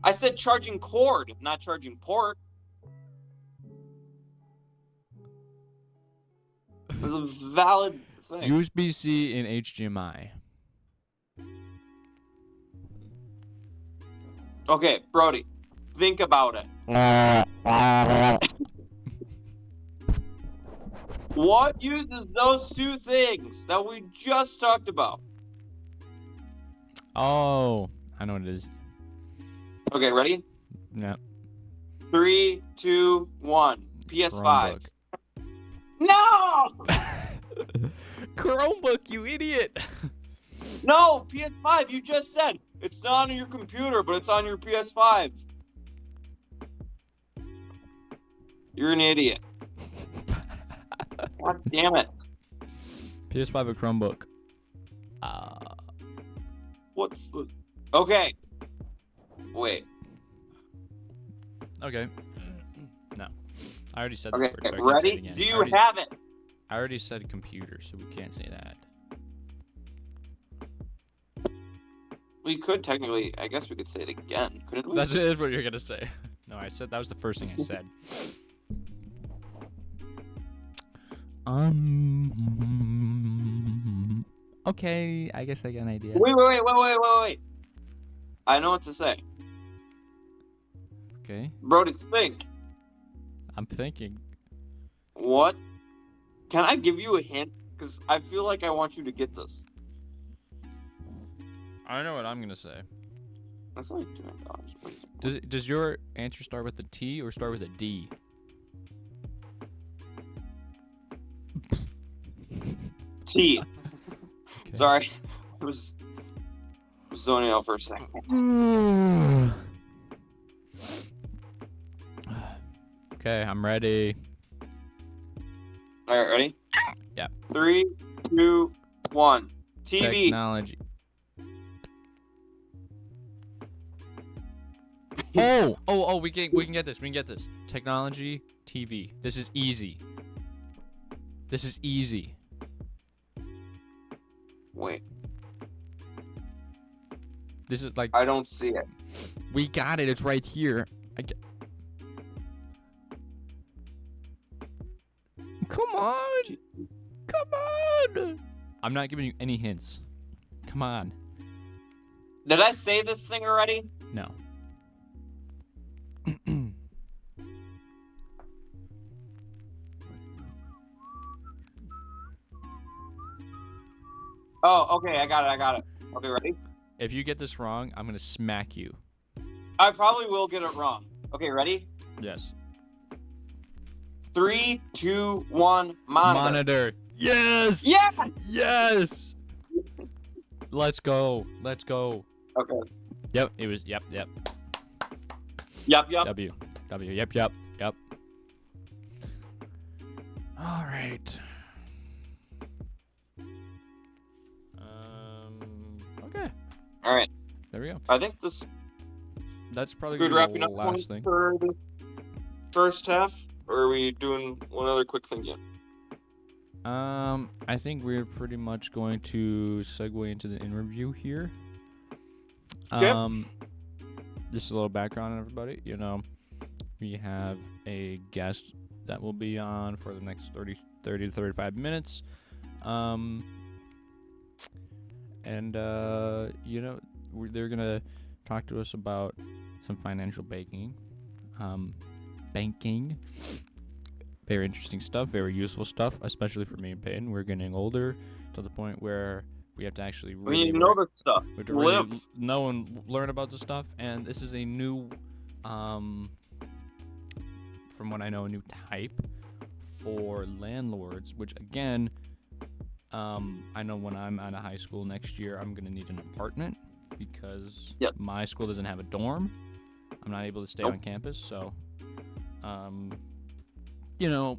I said charging cord, not charging port. It was a valid thing.
USB-C and HDMI.
Okay, Brody, think about it. What uses those two things that we just talked about?
Oh, I know what it is.
Okay, ready?
Yeah.
3, 2, 1. PS5.
Chromebook.
No!
Chromebook, you idiot!
No, PS5. You just said it's not on your computer, but it's on your PS5. You're an idiot. God damn it.
PS5 or Chromebook?
What's the... Okay. Wait.
Okay. No. I already said this
Okay,
word, so I can't say it
ready?
again.
Do you have it?
I already said computer, so we can't say that.
We could technically... I guess we could say it again, couldn't we?
That's what you're gonna say. No, I said that was the first thing I said. Okay, I guess I got an idea.
Wait. I know what to say.
Okay.
Brody, think.
I'm thinking.
What? Can I give you a hint? Because I feel like I want you to get this.
I know what I'm gonna say.
That's only $200.
Does your answer start with a T or start with a D?
T.
Okay.
Sorry. I was zoning out for a second.
Okay, I'm ready.
Alright, ready?
Yeah.
3, 2, 1. TV.
Technology. Oh, we can get this. We can get this. Technology, TV. This is easy. This is easy.
Wait.
This is like...
I don't see it.
We got it. It's right here. Come on. Come on. I'm not giving you any hints. Come on.
Did I say this thing already?
No.
Oh, okay, I got it. Okay, ready?
If you get this wrong, I'm gonna smack you.
I probably will get it wrong. Okay, ready?
Yes.
3, 2, 1, monitor.
Yes!
Yeah!
Yes! Let's go.
Okay.
Yep, it was, yep.
Yep.
W, yep. All right. Okay.
All right.
There we go.
I think
That's probably
good
gonna be
wrapping
the
up
last thing.
for the first half, or are we doing one other quick thing yet?
I think we're pretty much going to segue into the interview here.
Okay.
Just a little background on everybody. You know, we have a guest that will be on for the next 30 to 35 minutes. You know, they're gonna talk to us about some financial banking. Very interesting stuff, very useful stuff, especially for me and Peyton. We're getting older to the point where we have to actually really
know the stuff.
we have to really know and learn about the stuff. And this is a new, from what I know, a new type for landlords, which again, I know when I'm out of high school next year, I'm going to need an apartment because my school doesn't have a dorm. I'm not able to stay on campus, so, you know,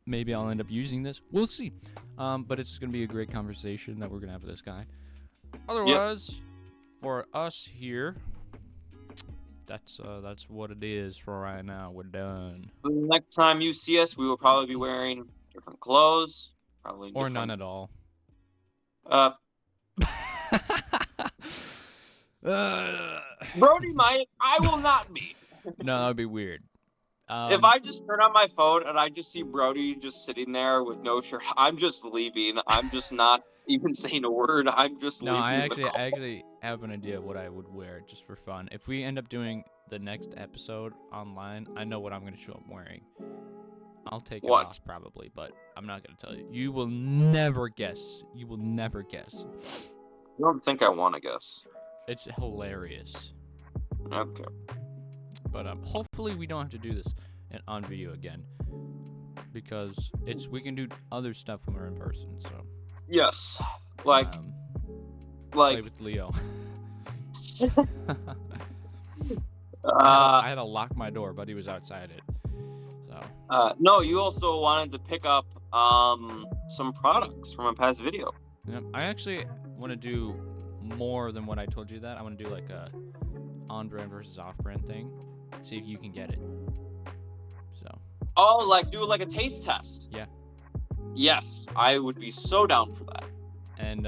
maybe I'll end up using this. We'll see. But it's going to be a great conversation that we're going to have with this guy. Otherwise, for us here, that's what it is for right now. We're done.
The next time you see us, we will probably be wearing different clothes. Probably
or none at all.
Brody might. I will not be.
No, that would be weird.
If I just turn on my phone and I just see Brody just sitting there with no shirt, I'm just leaving. I'm just not even saying a word. I'm just
No,
leaving
I
the call.
actually have an idea of what I would wear just for fun. If we end up doing the next episode online, I know what I'm going to show up wearing. I'll take it off probably, but I'm not going to tell you. You will never guess. You will never guess.
I don't think I want to guess.
It's hilarious.
Okay.
But hopefully we don't have to do this on video again, because we can do other stuff when we're in person. So.
Yes. Like.
Play with Leo. I had to lock my door, but he was outside it. So.
No, you also wanted to pick up some products from a past video.
Yeah, I actually want to do more than what I told you that. I want to do like a on-brand versus off-brand thing. See if you can get it. So.
Oh, like do like a taste test.
Yeah.
Yes, I would be so down for that.
And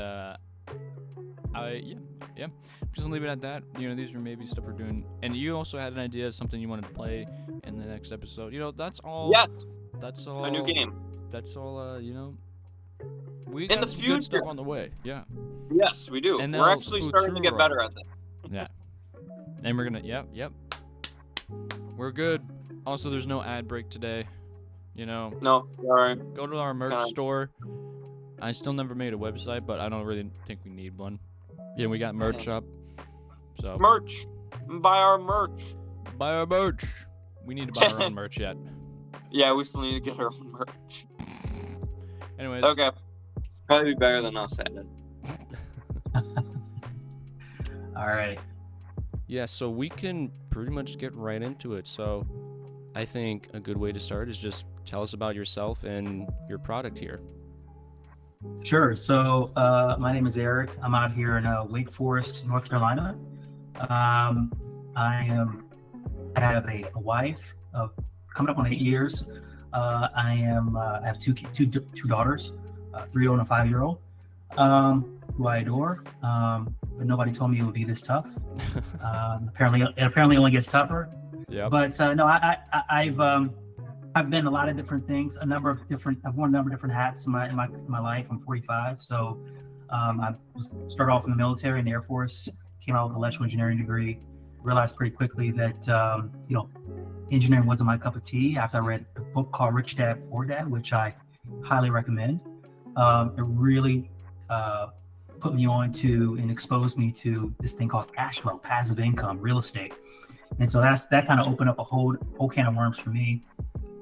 yeah. Just leave it at that. You know, these are maybe stuff we're doing. And you also had an idea of something you wanted to play in the next episode. You know, that's all.
Yeah.
That's all.
A new game.
That's all. You know. We
in
got
the
some
future.
Good stuff on the way. Yeah.
Yes, we do.
And
we're actually starting to get better at that.
Yeah. And we're gonna. Yep. We're good. Also, there's no ad break today. You know.
No. Sorry.
Go to our merch store. I still never made a website, but I don't really think we need one. Yeah, we got merch up. So.
Merch. Buy our merch.
Buy our merch. We need to buy our own merch yet.
Yeah, we still need to get our own merch.
Anyways.
Okay. Probably be better than us at it.
All right.
Yeah, so we can pretty much get right into it. So I think a good way to start is just tell us about yourself and your product here.
Sure. So my name is Eric. I'm out here in Wake Forest, North Carolina. I have a wife of coming up on 8 years. I have two daughters, a 3-year-old and a 5-year-old, who I adore. But nobody told me it would be this tough. Apparently only gets tougher.
Yeah.
But no, I've been a lot of different things. I've worn a number of different hats in my life. I'm 45, so I started off in the military in the Air Force. Came out with an electrical engineering degree. Realized pretty quickly that engineering wasn't my cup of tea. After I read a book called Rich Dad Poor Dad, which I highly recommend, it really put me on to and exposed me to this thing called cash flow, passive income, real estate. And so that kind of opened up a whole can of worms for me.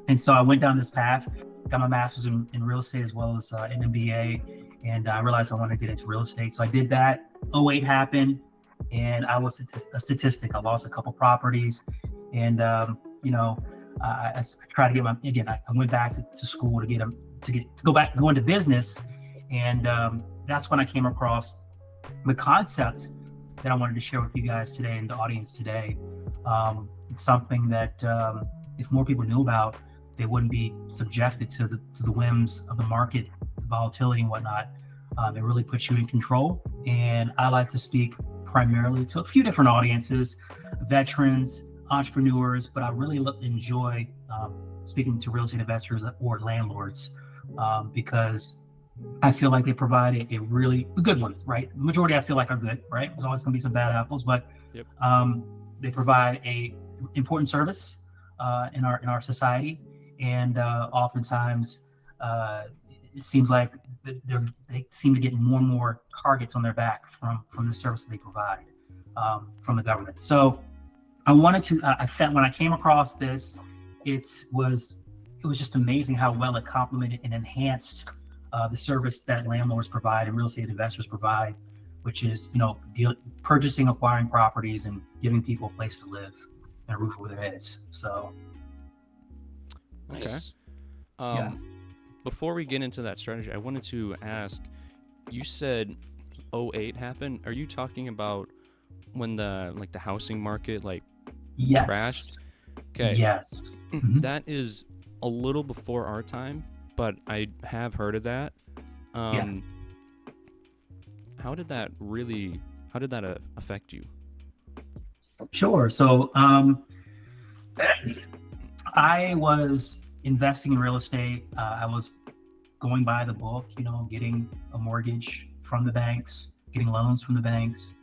And so I went down this path, got my master's in real estate as well as an MBA, and I realized I wanted to get into real estate. So I did that. 2008 happened, and I was a statistic. I lost a couple properties, and I tried to get I went back to school to go into business, and that's when I came across the concept that I wanted to share with you guys today and the audience today. It's something that if more people knew about, they wouldn't be subjected to the whims of the market, volatility and whatnot. It really puts you in control. And I like to speak primarily to a few different audiences, veterans, entrepreneurs, but I really enjoy speaking to real estate investors or landlords because I feel like they provide a really good ones, right? The majority I feel like are good, right? There's always going to be some bad apples, but
yep.
They provide a important service in our society, and oftentimes it seems like they seem to get more and more targets on their back from the service that they provide from the government. So I wanted to. I felt when I came across this, it was just amazing how well it complemented and enhanced the service that landlords provide and real estate investors provide, which is purchasing, acquiring properties, and giving people a place to live and a roof over their heads. So.
Nice.
Yeah. Before we get into that strategy, I wanted to ask, you said 2008 happened. Are you talking about when the housing market
yes.
crashed? Okay.
Yes.
That is a little before our time, but I have heard of that. How did that affect you?
Sure. So I was investing in real estate. I was going by the book, getting a mortgage from the banks, getting loans from the banks,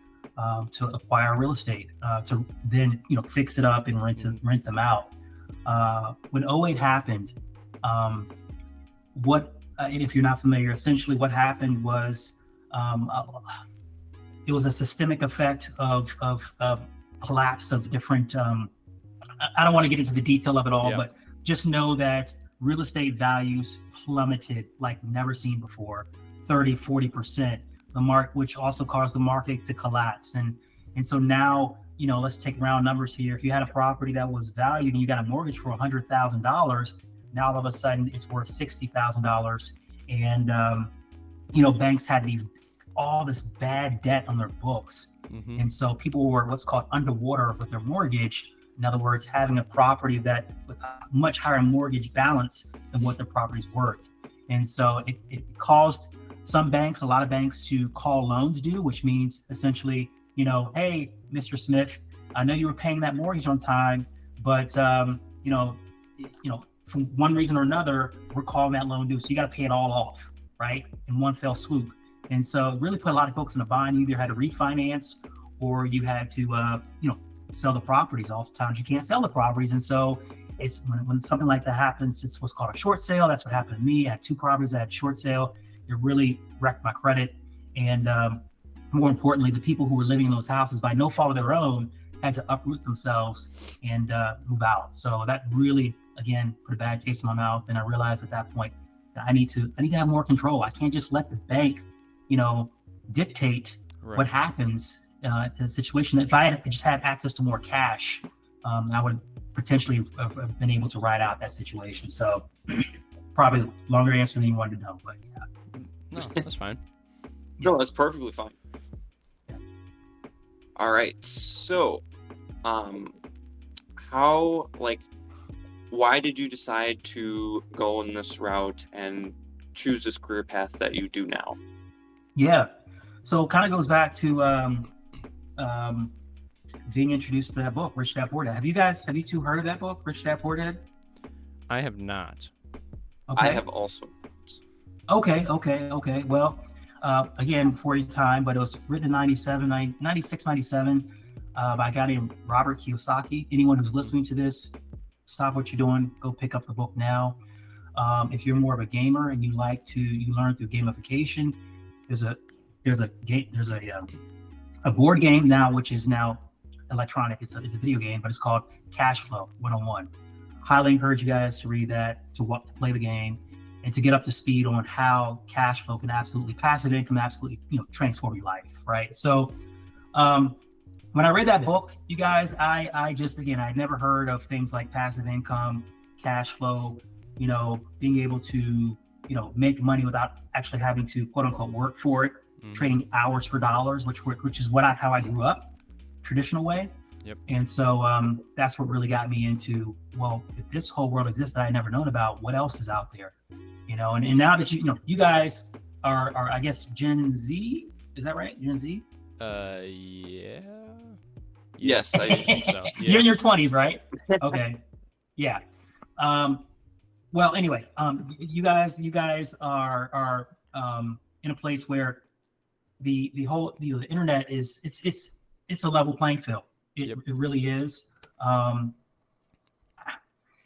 to acquire real estate, to then fix it up and rent them out. When '08 happened, if you're not familiar, essentially what happened was it was a systemic effect of collapse of different. I don't want to get into the detail of it all, but just know that real estate values plummeted like never seen before, 30-40%. Which also caused the market to collapse. And so now, let's take round numbers here. If you had a property that was valued and you got a mortgage for $100,000, now all of a sudden it's worth $60,000. And, banks had all this bad debt on their books. Mm-hmm. And so people were what's called underwater with their mortgage. In other words, having a property with a much higher mortgage balance than what the property's worth. And so it caused some banks, a lot of banks, to call loans due, which means essentially, hey, Mr. Smith, I know you were paying that mortgage on time, but for one reason or another, we're calling that loan due. So you got to pay it all off, right? In one fell swoop. And so it really put a lot of folks in a bind. You either had to refinance or you had to, sell the properties. Oftentimes you can't sell the properties. And so it's when something like that happens, it's what's called a short sale. That's what happened to me. I had 2 properties that had short sale. It really wrecked my credit. And more importantly, the people who were living in those houses by no fault of their own had to uproot themselves and move out. So that really, again, put a bad taste in my mouth. And I realized at that point that I need to have more control. I can't just let the bank, dictate what happens to the situation. If I had just had access to more cash, I would potentially have been able to ride out that situation. So probably longer answer than you wanted to know, but yeah.
No, that's fine.
No, that's perfectly fine. Yeah. All right. So, why did you decide to go in this route and choose this career path that you do now?
Yeah. So it kind of goes back to being introduced to that book, Rich Dad Poor Dad. Have you two heard of that book, Rich Dad Poor Dad?
I have not.
Okay. I have also.
Okay. Well, again, before your time, but it was written in 96, 97 by a guy named Robert Kiyosaki. Anyone who's listening to this, stop what you're doing, go pick up the book now. If you're more of a gamer and you learn through gamification, there's a board game now, which is now electronic. It's a video game, but it's called Cash Flow 101. Highly encourage you guys to read that, to play the game, and to get up to speed on how cash flow passive income absolutely, transform your life, right? So when I read that book, you guys, I just, again, I'd never heard of things like passive income, cash flow, being able to, make money without actually having to quote unquote work for it, trading hours for dollars, which is how I grew up, traditional way.
Yep.
And so that's what really got me into, well, if this whole world exists that I never known about, what else is out there? And now that you guys are I guess Gen Z, is that right? Gen Z?
Yeah.
Yes, I think so.
Yeah. You're in your 20s, right? Okay. Yeah. Well, anyway, you guys are in a place where the whole the internet is it's a level playing field. It really is.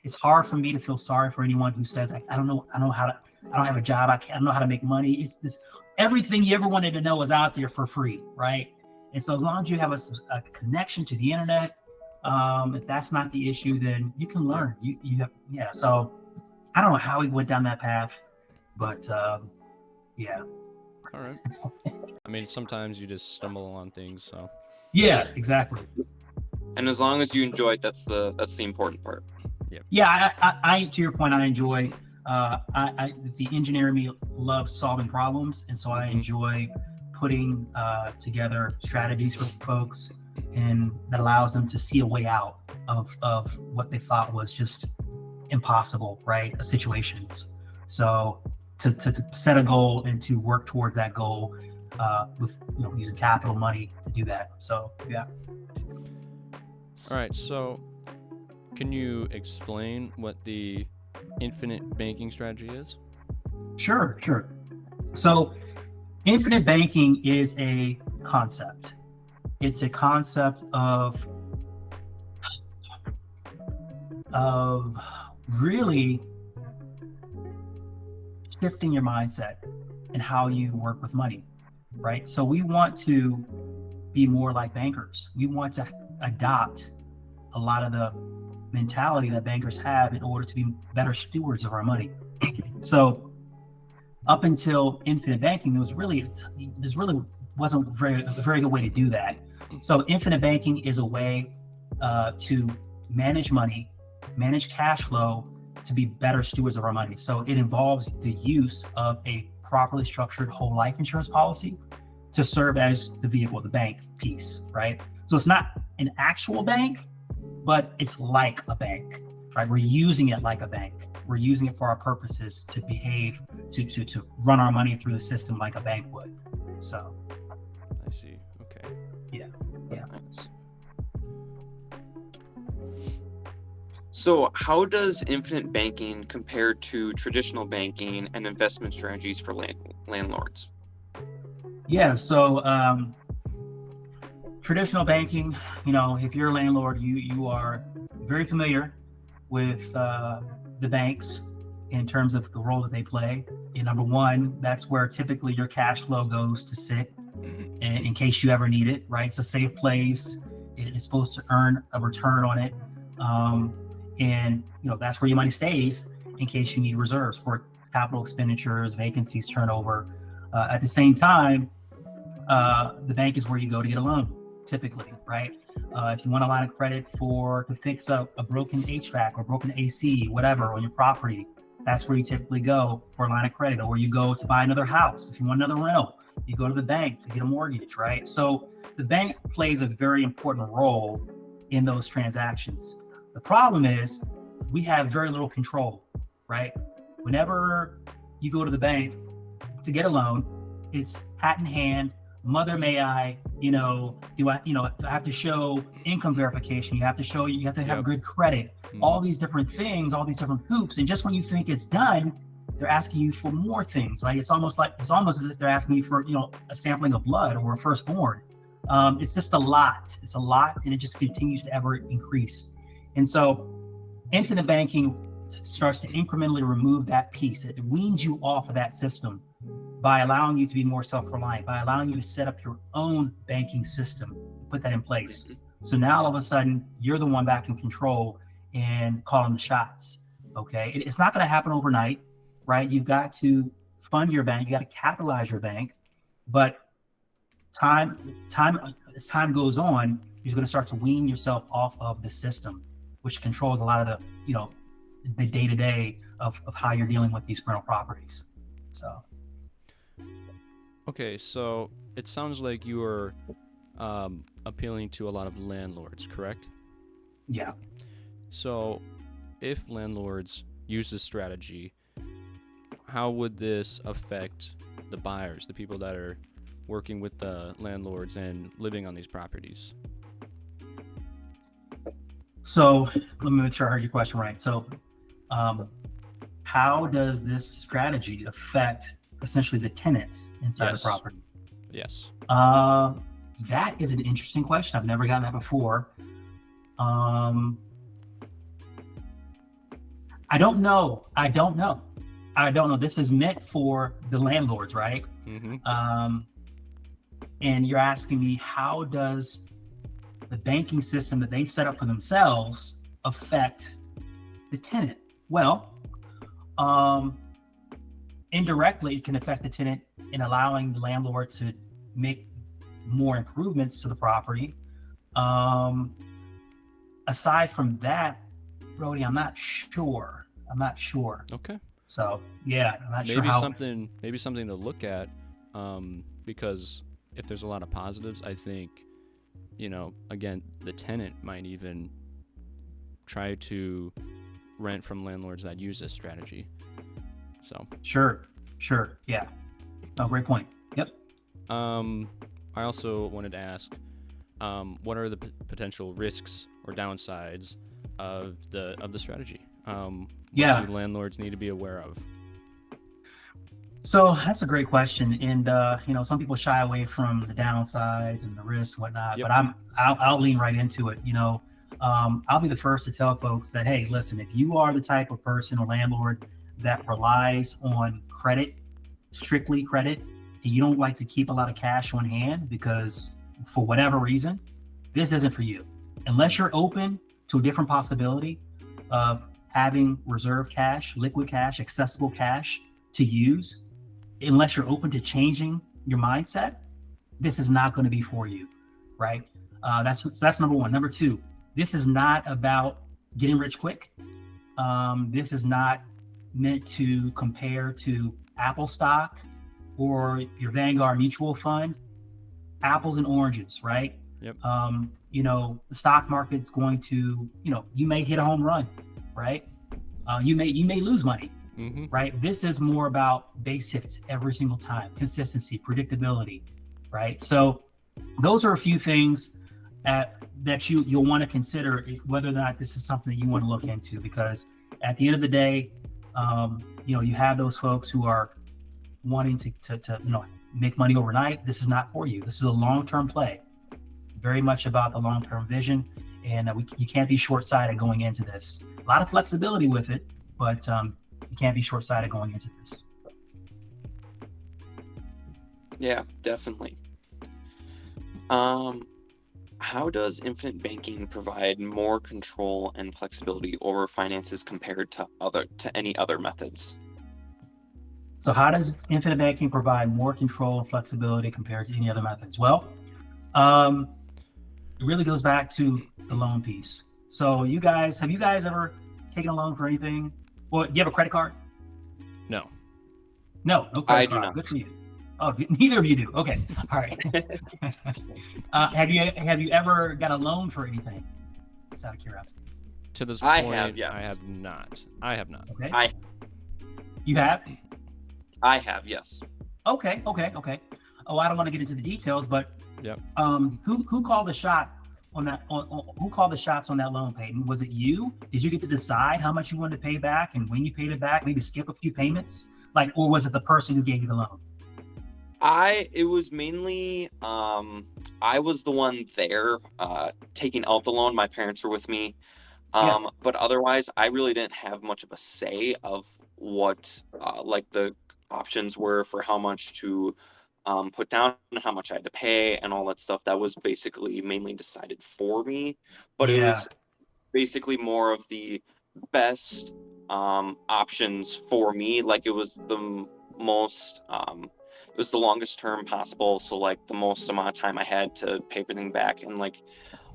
It's hard for me to feel sorry for anyone who says, I don't know how to, I don't have a job. I don't know how to make money. It's this, everything you ever wanted to know is out there for free, right? And so as long as you have a connection to the internet, if that's not the issue, then you can learn. So I don't know how we went down that path, but yeah.
All right. I mean, sometimes you just stumble on things, so.
Yeah, exactly.
And as long as you enjoy it, that's the important part.
Yeah, I to your point, I enjoy. The engineer in me loves solving problems, and so I enjoy putting together strategies for folks, and that allows them to see a way out of what they thought was just impossible, right? Situations. So to set a goal and to work towards that goal with using capital money to do that. So yeah.
All right, so can you explain what the infinite banking strategy is?
Sure. So infinite banking is a concept. It's a concept of really shifting your mindset and how you work with money, right? So we want to be more like bankers. We want to adopt a lot of the mentality that bankers have in order to be better stewards of our money. So up until infinite banking, there really wasn't a very good way to do that. So infinite banking is a way to manage money, manage cash flow, to be better stewards of our money. So it involves the use of a properly structured whole life insurance policy to serve as the vehicle, the bank piece, right? So it's not an actual bank, but it's like a bank, right? We're using it like a bank. We're using it for our purposes to behave, to run our money through the system like a bank would. So.
I see. Okay.
Yeah.
Nice. So how does infinite banking compare to traditional banking and investment strategies for landlords?
Yeah, so traditional banking, if you're a landlord, you are very familiar with the banks in terms of the role that they play. Number one, that's where typically your cash flow goes to sit in case you ever need it, right? It's a safe place. It is supposed to earn a return on it. And that's where your money stays in case you need reserves for capital expenditures, vacancies, turnover. At the same time, the bank is where you go to get a loan, typically, right? If you want a line of credit to fix a broken HVAC or broken AC, whatever, on your property, that's where you typically go for a line of credit. Or you go to buy another house. If you want another rental, you go to the bank to get a mortgage, right? So the bank plays a very important role in those transactions. The problem is we have very little control, right? Whenever you go to the bank to get a loan, it's hat in hand. Mother, may I, do I have to show income verification? You have to have good credit, all these different things, all these different hoops. And just when you think it's done, they're asking you for more things, right? It's almost as if they're asking you for, a sampling of blood or a firstborn. It's just a lot. It's a lot, and it just continues to ever increase. And so infinite banking starts to incrementally remove that piece. It weans you off of that system by allowing you to be more self-reliant, by allowing you to set up your own banking system, put that in place. So now all of a sudden, you're the one back in control and calling the shots, okay? It's not going to happen overnight, right? You've got to fund your bank, you got to capitalize your bank, but as time goes on, you're going to start to wean yourself off of the system, which controls a lot of the day-to-day of how you're dealing with these rental properties. So.
Okay, so it sounds like you are appealing to a lot of landlords, correct?
Yeah.
So if landlords use this strategy, how would this affect the buyers, the people that are working with the landlords and living on these properties?
So let me make sure I heard your question right. So how does this strategy affect essentially the tenants inside the property?
Yes.
That is an interesting question. I've never gotten that before. I don't know. This is meant for the landlords, right?
Mm-hmm.
And you're asking me, how does the banking system that they've set up for themselves affect the tenant? Well, indirectly, it can affect the tenant in allowing the landlord to make more improvements to the property. Aside from that, Brody, I'm not sure.
Okay.
So yeah, I'm not sure how.
Maybe something to look at, because if there's a lot of positives, I think, again, the tenant might even try to rent from landlords that use this strategy. So
Sure. Yeah. Oh, great point. Yep.
I also wanted to ask, what are the potential risks or downsides of the strategy? What do landlords need to be aware of?
So that's a great question, and some people shy away from the downsides and the risks and whatnot.
Yep.
But I'll lean right into it. I'll be the first to tell folks that, hey, listen, if you are the type of person or landlord that relies on credit, strictly credit, and you don't like to keep a lot of cash on hand because for whatever reason, this isn't for you. Unless you're open to a different possibility of having reserve cash, liquid cash, accessible cash to use, unless you're open to changing your mindset, this is not going to be for you, right? That's number one. Number two, this is not about getting rich quick. This is not meant to compare to Apple stock or your Vanguard mutual fund. Apples and oranges, right?
Yep.
The stock market's going to, you may hit a home run, right? You may lose money, right? This is more about base hits every single time, consistency, predictability, right? So those are a few things that you'll want to consider whether or not this is something that you want to look into, because at the end of the day, you have those folks who are wanting to make money overnight. This is not for you. This is a long-term play, very much about the long-term vision, and you can't be short-sighted going into this. A lot of flexibility with it, but you can't be short-sighted going into this.
Yeah, definitely. How does infinite banking provide more control and flexibility over finances compared to any other methods?
So how does infinite banking provide more control and flexibility compared to any other methods? Well, it really goes back to the loan piece. So have you guys ever taken a loan for anything? Well, do you have a credit card?
No.
No credit
I
card.
do not.
Good for you. Oh, neither of you do. Okay. All right. Have you ever got a loan for anything? Just out of curiosity.
To this
I
point,
have, yeah.
I have not.
Okay. You have?
I have, yes.
Okay. Oh, I don't want to get into the details, but
Yep.
Who called the shot on that? Who called the shots on that loan, Peyton? Was it you? Did you get to decide how much you wanted to pay back and when you paid it back? Maybe skip a few payments, or was it the person who gave you the loan?
It was mainly, I was the one there, taking out the loan. My parents were with me. But otherwise, I really didn't have much of a say of what, the options were for how much to put down, how much I had to pay, and all that stuff. That was basically mainly decided for me. But It was basically more of the best options for me. It was the most... it was the longest term possible, so the most amount of time I had to pay everything back, and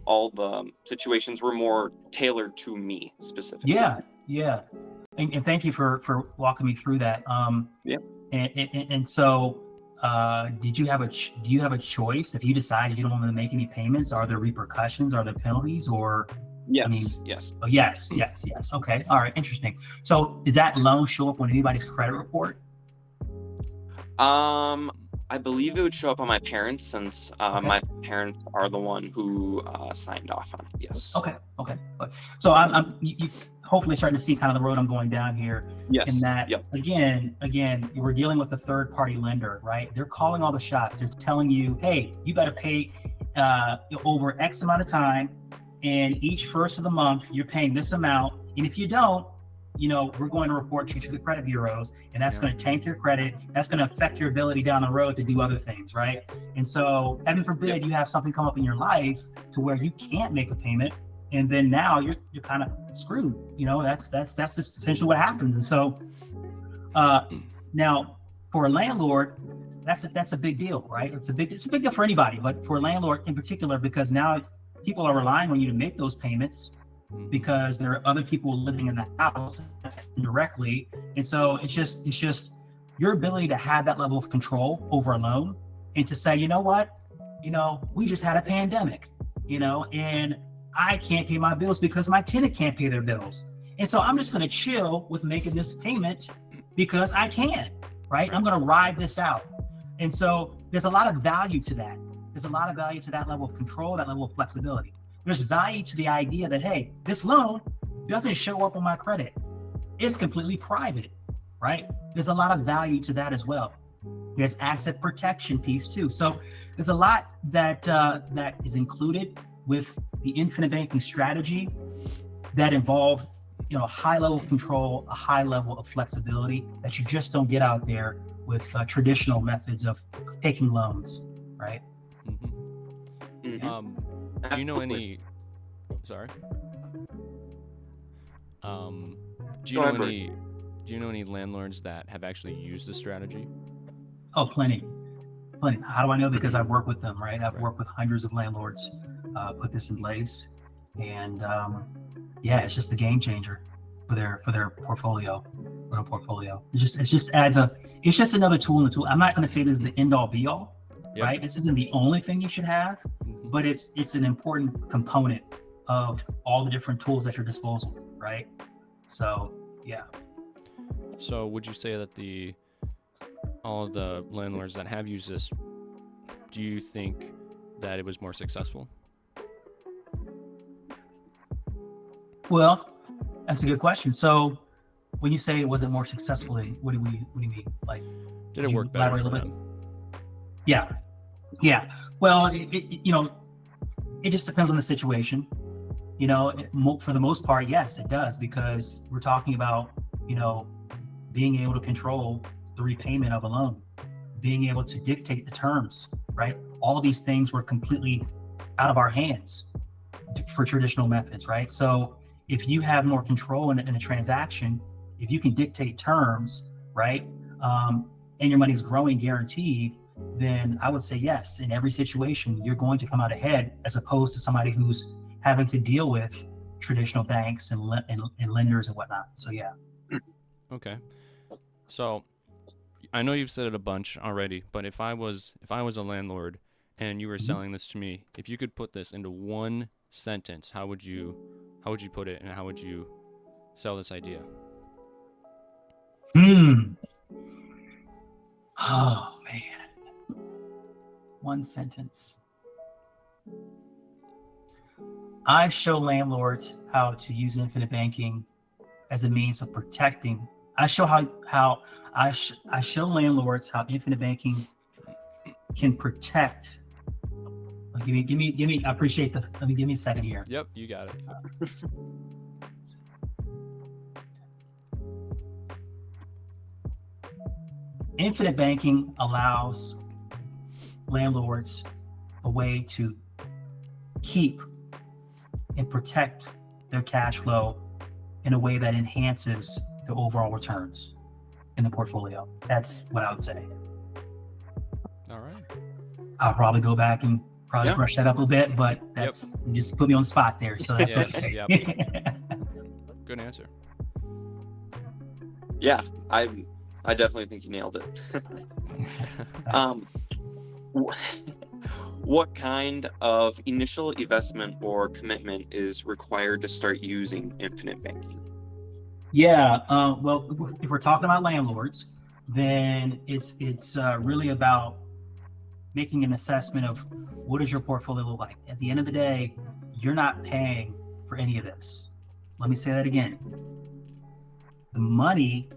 all the situations were more tailored to me specifically.
Yeah. And thank you for walking me through that. And so, do you have a choice if you decide you don't want to make any payments? Are there repercussions? Are there penalties? Or
yes.
Oh, yes. Okay. All right. Interesting. So, does that loan show up on anybody's credit report?
I believe it would show up on my parents, since my parents are the one who signed off on it. Yes.
Okay. So you hopefully starting to see kind of the road I'm going down here.
Yes.
In that, again, we're dealing with a third party lender, right? They're calling all the shots. They're telling you, hey, you got to pay over X amount of time, and each first of the month you're paying this amount, and if you don't, we're going to report you to the credit bureaus, and that's going to tank your credit. That's going to affect your ability down the road to do other things, right? And so, heaven forbid, you have something come up in your life to where you can't make a payment, and then now you're kind of screwed. That's just essentially what happens. And so, now for a landlord, that's a big deal, right? It's a big deal for anybody, but for a landlord in particular, because now people are relying on you to make those payments, because there are other people living in the house directly. And so it's just your ability to have that level of control over a loan, and to say, you know what, we just had a pandemic, and I can't pay my bills because my tenant can't pay their bills. And so I'm just going to chill with making this payment because I can, right? I'm going to ride this out. And so there's a lot of value to that. There's a lot of value to that level of control, that level of flexibility. There's value to the idea that, hey, this loan doesn't show up on my credit. It's completely private. right? There's a lot of value to that as well. There's asset protection piece too. So there's a lot that that is included with the infinite banking strategy that involves, high level of control, a high level of flexibility that you just don't get out there with traditional methods of taking loans, right?
Do you know any? Sorry. Do you know any landlords that have actually used this strategy?
Oh, plenty. How do I know? Because I've worked with them, right? I've worked with hundreds of landlords, put this in place, and yeah, it's just a game changer for their portfolio. It's just another tool in the tool. I'm not going to say this is the end all be all, right? This isn't the only thing you should have, but it's an important component of all the different tools at your disposal, right? So yeah.
So would you say that all of the landlords that have used this, do you think that it was more successful?
Well, that's a good question. So when you say it wasn't more successful, what do you mean? Like,
did it work better for them?
Yeah. Well, it just depends on the situation. For the most part, yes, it does, because we're talking about, being able to control the repayment of a loan, being able to dictate the terms, right? All of these things were completely out of our hands for traditional methods, right? So if you have more control in a transaction, if you can dictate terms, right, and your money's growing guaranteed, then I would say yes, in every situation, you're going to come out ahead, as opposed to somebody who's having to deal with traditional banks and lenders and whatnot. So yeah.
Okay. So I know you've said it a bunch already, but if I was a landlord and you were selling this to me, if you could put this into one sentence, how would you put it, and how would you sell this idea?
Oh man. One sentence. I show landlords how to use infinite banking as a means of protecting. I show I show landlords how infinite banking can protect. Give me. I appreciate the. Give me a second here.
Yep, you got it.
Infinite banking allows landlords a way to keep and protect their cash flow in a way that enhances the overall returns in the portfolio. That's what I would say.
All right.
I'll probably go back and brush that up a bit, but that's you just put me on the spot there. So that's okay.
Good answer.
Yeah, I definitely think you nailed it. What kind of initial investment or commitment is required to start using infinite banking?
Yeah, well, if we're talking about landlords, then it's really about making an assessment of what does your portfolio look like. At the end of the day, you're not paying for any of this. Let me say that again. The money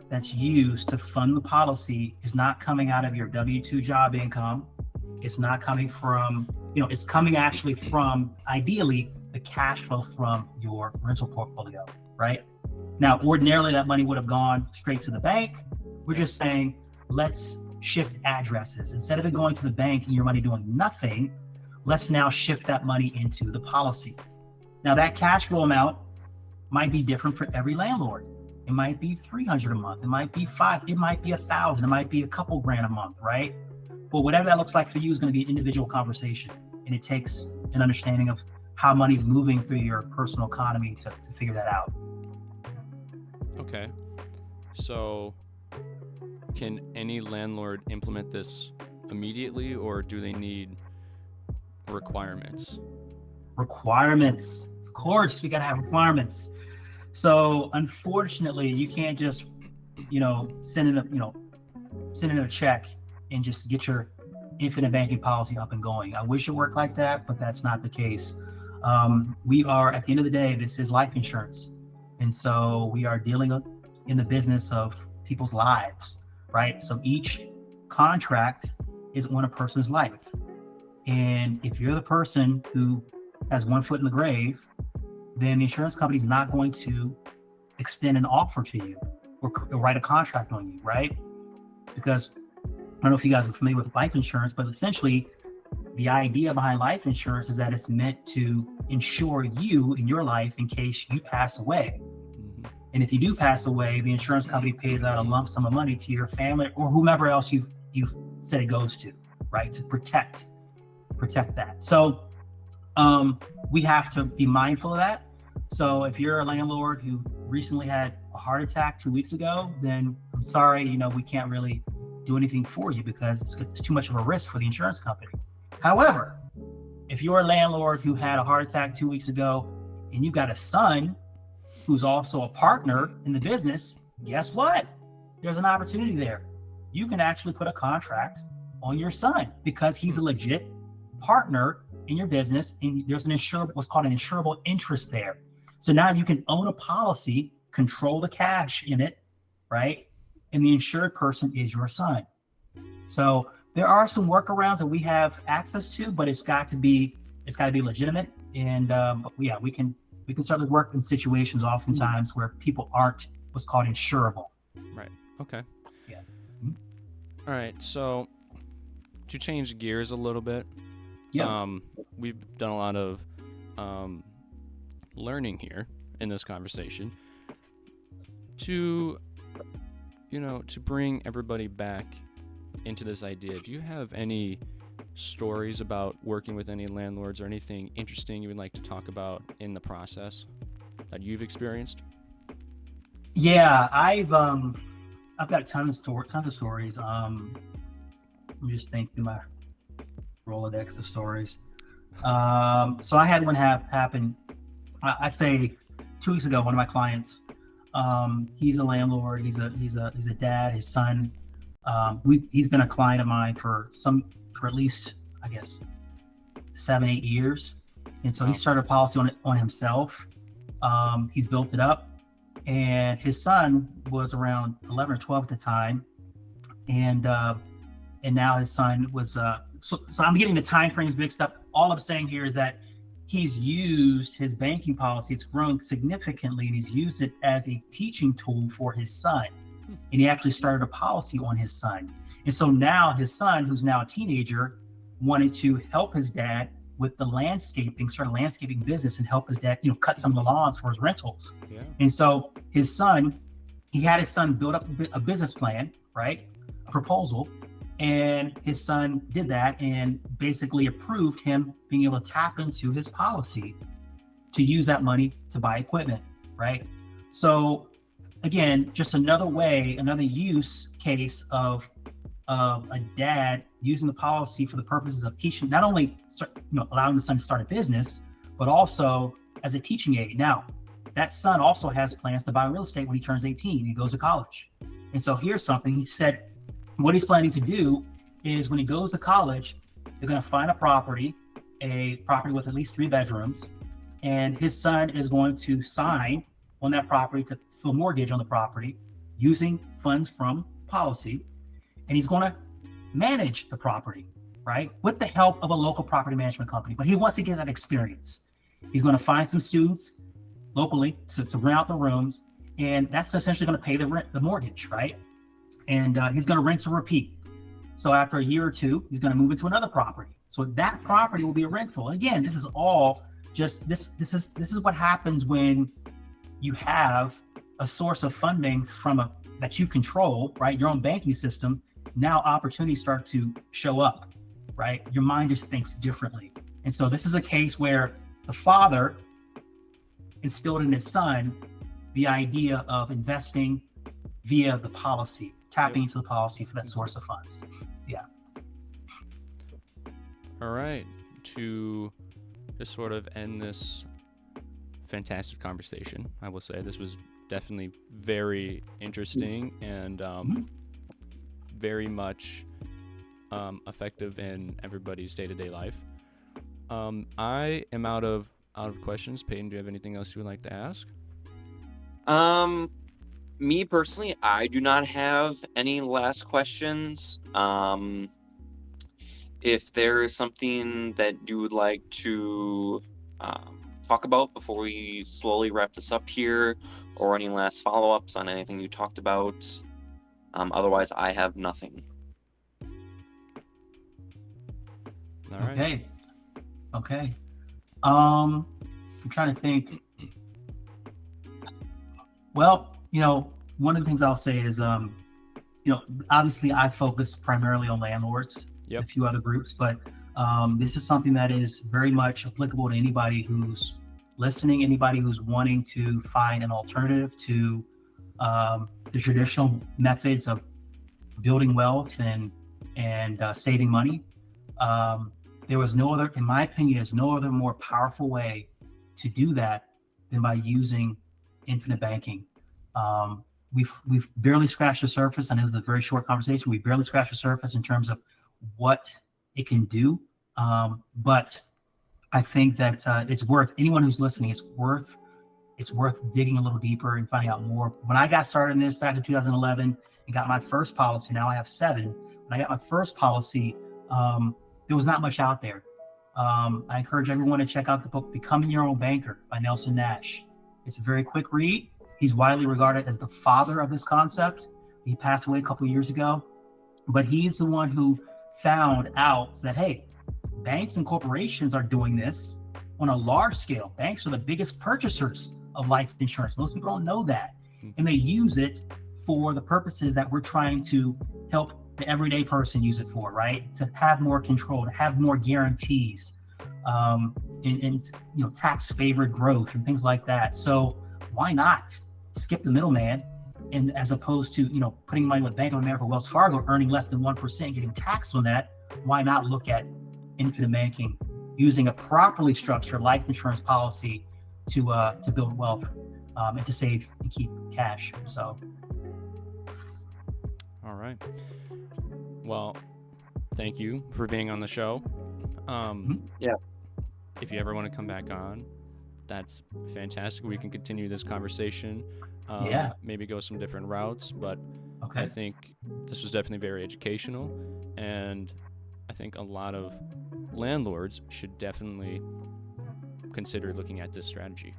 that's used to fund the policy is not coming out of your W-2 job income. It's not coming from, it's coming actually from, ideally, the cash flow from your rental portfolio, right? Now, ordinarily, that money would have gone straight to the bank. We're just saying, let's shift addresses. Instead of it going to the bank and your money doing nothing, let's now shift that money into the policy. Now, that cash flow amount might be different for every landlord. It might be $300 a month. It might be $500. It might be $1,000. It might be a couple grand a month, right? But whatever that looks like for you is going to be an individual conversation. And it takes an understanding of how money's moving through your personal economy to figure that out.
Okay. So can any landlord implement this immediately, or do they need requirements?
Requirements. Of course, we got to have requirements. So unfortunately, you can't just, send in a check and just get your infinite banking policy up and going. I wish it worked like that, but that's not the case. We are, at the end of the day, this is life insurance. And so we are dealing in the business of people's lives, right? So each contract is on a person's life. And if you're the person who has one foot in the grave, then the insurance company is not going to extend an offer to you or write a contract on you, right? Because I don't know if you guys are familiar with life insurance, but essentially the idea behind life insurance is that it's meant to insure you in your life in case you pass away. And if you do pass away, the insurance company pays out a lump sum of money to your family or whomever else you've said it goes to, right? To protect that. So we have to be mindful of that. So if you're a landlord who recently had a heart attack 2 weeks ago, then I'm sorry, we can't really do anything for you because it's too much of a risk for the insurance company. However, if you're a landlord who had a heart attack 2 weeks ago and you got a son who's also a partner in the business, guess what? There's an opportunity there. You can actually put a contract on your son because he's a legit partner in your business, and there's what's called an insurable interest there. So now you can own a policy, control the cash in it, right? And the insured person is your son. So there are some workarounds that we have access to, but it's got to be legitimate. And but yeah, we can certainly work in situations oftentimes where people aren't what's called insurable.
Right. Okay.
Yeah.
All right. So to change gears a little bit, we've done a lot of learning here in this conversation to bring everybody back into this idea. Do you have any stories about working with any landlords or anything interesting you would like to talk about in the process that you've experienced?
Yeah, I've got tons of stories. I'm just thinking my Rolodex of stories. So I had one happen. I'd say 2 weeks ago. One of my clients, he's a landlord. He's a dad. His son. He's been a client of mine for at least, I guess, 7-8 years. And so he started a policy on himself. He's built it up, and his son was around 11 or 12 at the time. And now his son was, so I'm getting the time frames mixed up. All I'm saying here is that he's used his banking policy. It's grown significantly, and he's used it as a teaching tool for his son. And he actually started a policy on his son. And so now his son, who's now a teenager, wanted to help his dad with the start a landscaping business and help his dad, cut some of the lawns for his rentals. Yeah. And so he had his son build up a business plan, right? A proposal. And his son did that and basically approved him being able to tap into his policy to use that money to buy equipment, right? So again, just another use case of a dad using the policy for the purposes of teaching, not only allowing the son to start a business, but also as a teaching aid. Now, that son also has plans to buy real estate when he turns 18. He goes to college. And so here's something he said. What he's planning to do is when he goes to college, they're going to find a property with at least 3 bedrooms, and his son is going to sign on that property to fill mortgage on the property using funds from policy, and he's going to manage the property, right, with the help of a local property management company. But he wants to get that experience. He's going to find some students locally to rent out the rooms, and that's essentially going to pay the mortgage, right? And he's going to rinse and repeat. So after a year or two, he's going to move into another property. So that property will be a rental. And again, this is all just this is what happens when you have a source of funding that you control, right? Your own banking system. Now opportunities start to show up, right? Your mind just thinks differently. And so this is a case where the father instilled in his son the idea of investing via the policy, tapping into the policy for that source of funds. Yeah.
All right. To just sort of end this fantastic conversation, I will say this was definitely very interesting and very much effective in everybody's day-to-day life. I am out of questions. Peyton, do you have anything else you would like to ask?
Me personally, I do not have any last questions. If there is something that you would like to talk about before we slowly wrap this up here, or any last follow-ups on anything you talked about, otherwise I have nothing.
All right.
Okay. I'm trying to think. Well, one of the things I'll say is, obviously I focus primarily on landlords,
Yep.
a few other groups, but this is something that is very much applicable to anybody who's listening, anybody who's wanting to find an alternative to the traditional methods of building wealth and saving money. There was no other, in my opinion, there's no other more powerful way to do that than by using infinite banking. We've barely scratched the surface, and it was a very short conversation. We barely scratched the surface in terms of what it can do. But I think that it's worth, anyone who's listening, it's worth digging a little deeper and finding out more. When I got started in this back in 2011 and got my first policy, now I have 7. When I got my first policy, there was not much out there. I encourage everyone to check out the book, Becoming Your Own Banker by Nelson Nash. It's a very quick read. He's widely regarded as the father of this concept. He passed away a couple of years ago, but he's the one who found out that, hey, banks and corporations are doing this on a large scale. Banks are the biggest purchasers of life insurance. Most people don't know that. And they use it for the purposes that we're trying to help the everyday person use it for, right? To have more control, to have more guarantees, and tax favored growth and things like that. So why not skip the middleman, and as opposed to putting money with Bank of America, Wells Fargo, earning less than 1%, getting taxed on that? Why not look at infinite banking, using a properly structured life insurance policy to build wealth and to save and keep cash? So.
All right. Well, thank you for being on the show.
Yeah.
If you ever want to come back on, that's fantastic. We can continue this conversation. Maybe go some different routes, but
okay.
I think this was definitely very educational, and I think a lot of landlords should definitely consider looking at this strategy.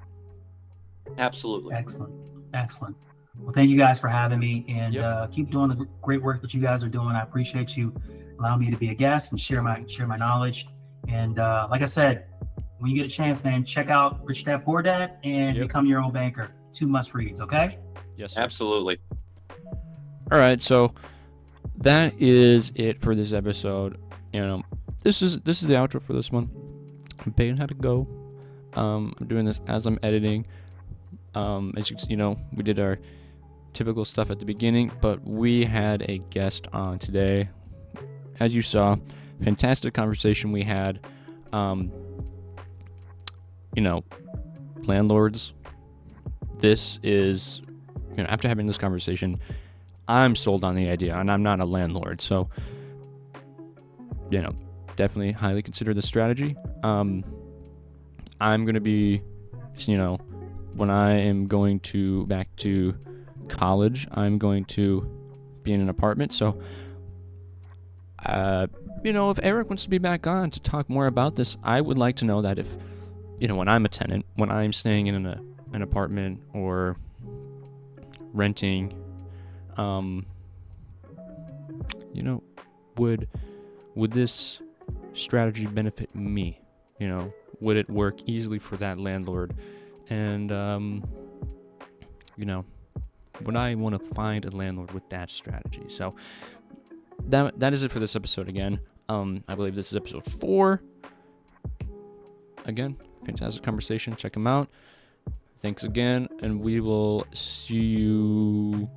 Absolutely.
Excellent. Well, thank you guys for having me, and keep doing the great work that you guys are doing. I appreciate you allowing me to be a guest and share my knowledge. And like I said, when you get a chance, man, check out Rich Dad Poor Dad and Become Your Own Banker. 2 must reads, okay?
Yes, sir.
Absolutely.
All right, so that is it for this episode. This is the outro for this one. I'm paying how to go. I'm doing this as I'm editing. As you can we did our typical stuff at the beginning, but we had a guest on today. As you saw, fantastic conversation we had. Landlords. This is, after having this conversation, I'm sold on the idea, and I'm not a landlord, so definitely highly consider this strategy. I'm gonna be, when I am going back to college, I'm going to be in an apartment. So, if Eric wants to be back on to talk more about this, I would like to know that if, when I'm a tenant, when I'm staying in an apartment or renting, would this strategy benefit me? Would it work easily for that landlord? And, would I want to find a landlord with that strategy? So that is it for this episode again. I believe this is episode 4. Again, fantastic conversation. Check them out. Thanks again, and we will see you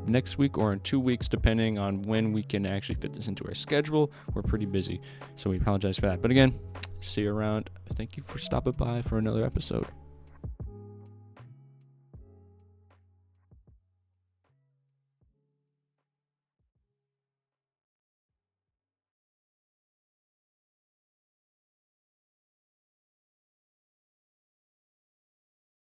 next week or in 2 weeks, depending on when we can actually fit this into our schedule. We're pretty busy, so we apologize for that. But again, see you around. Thank you for stopping by for another episode.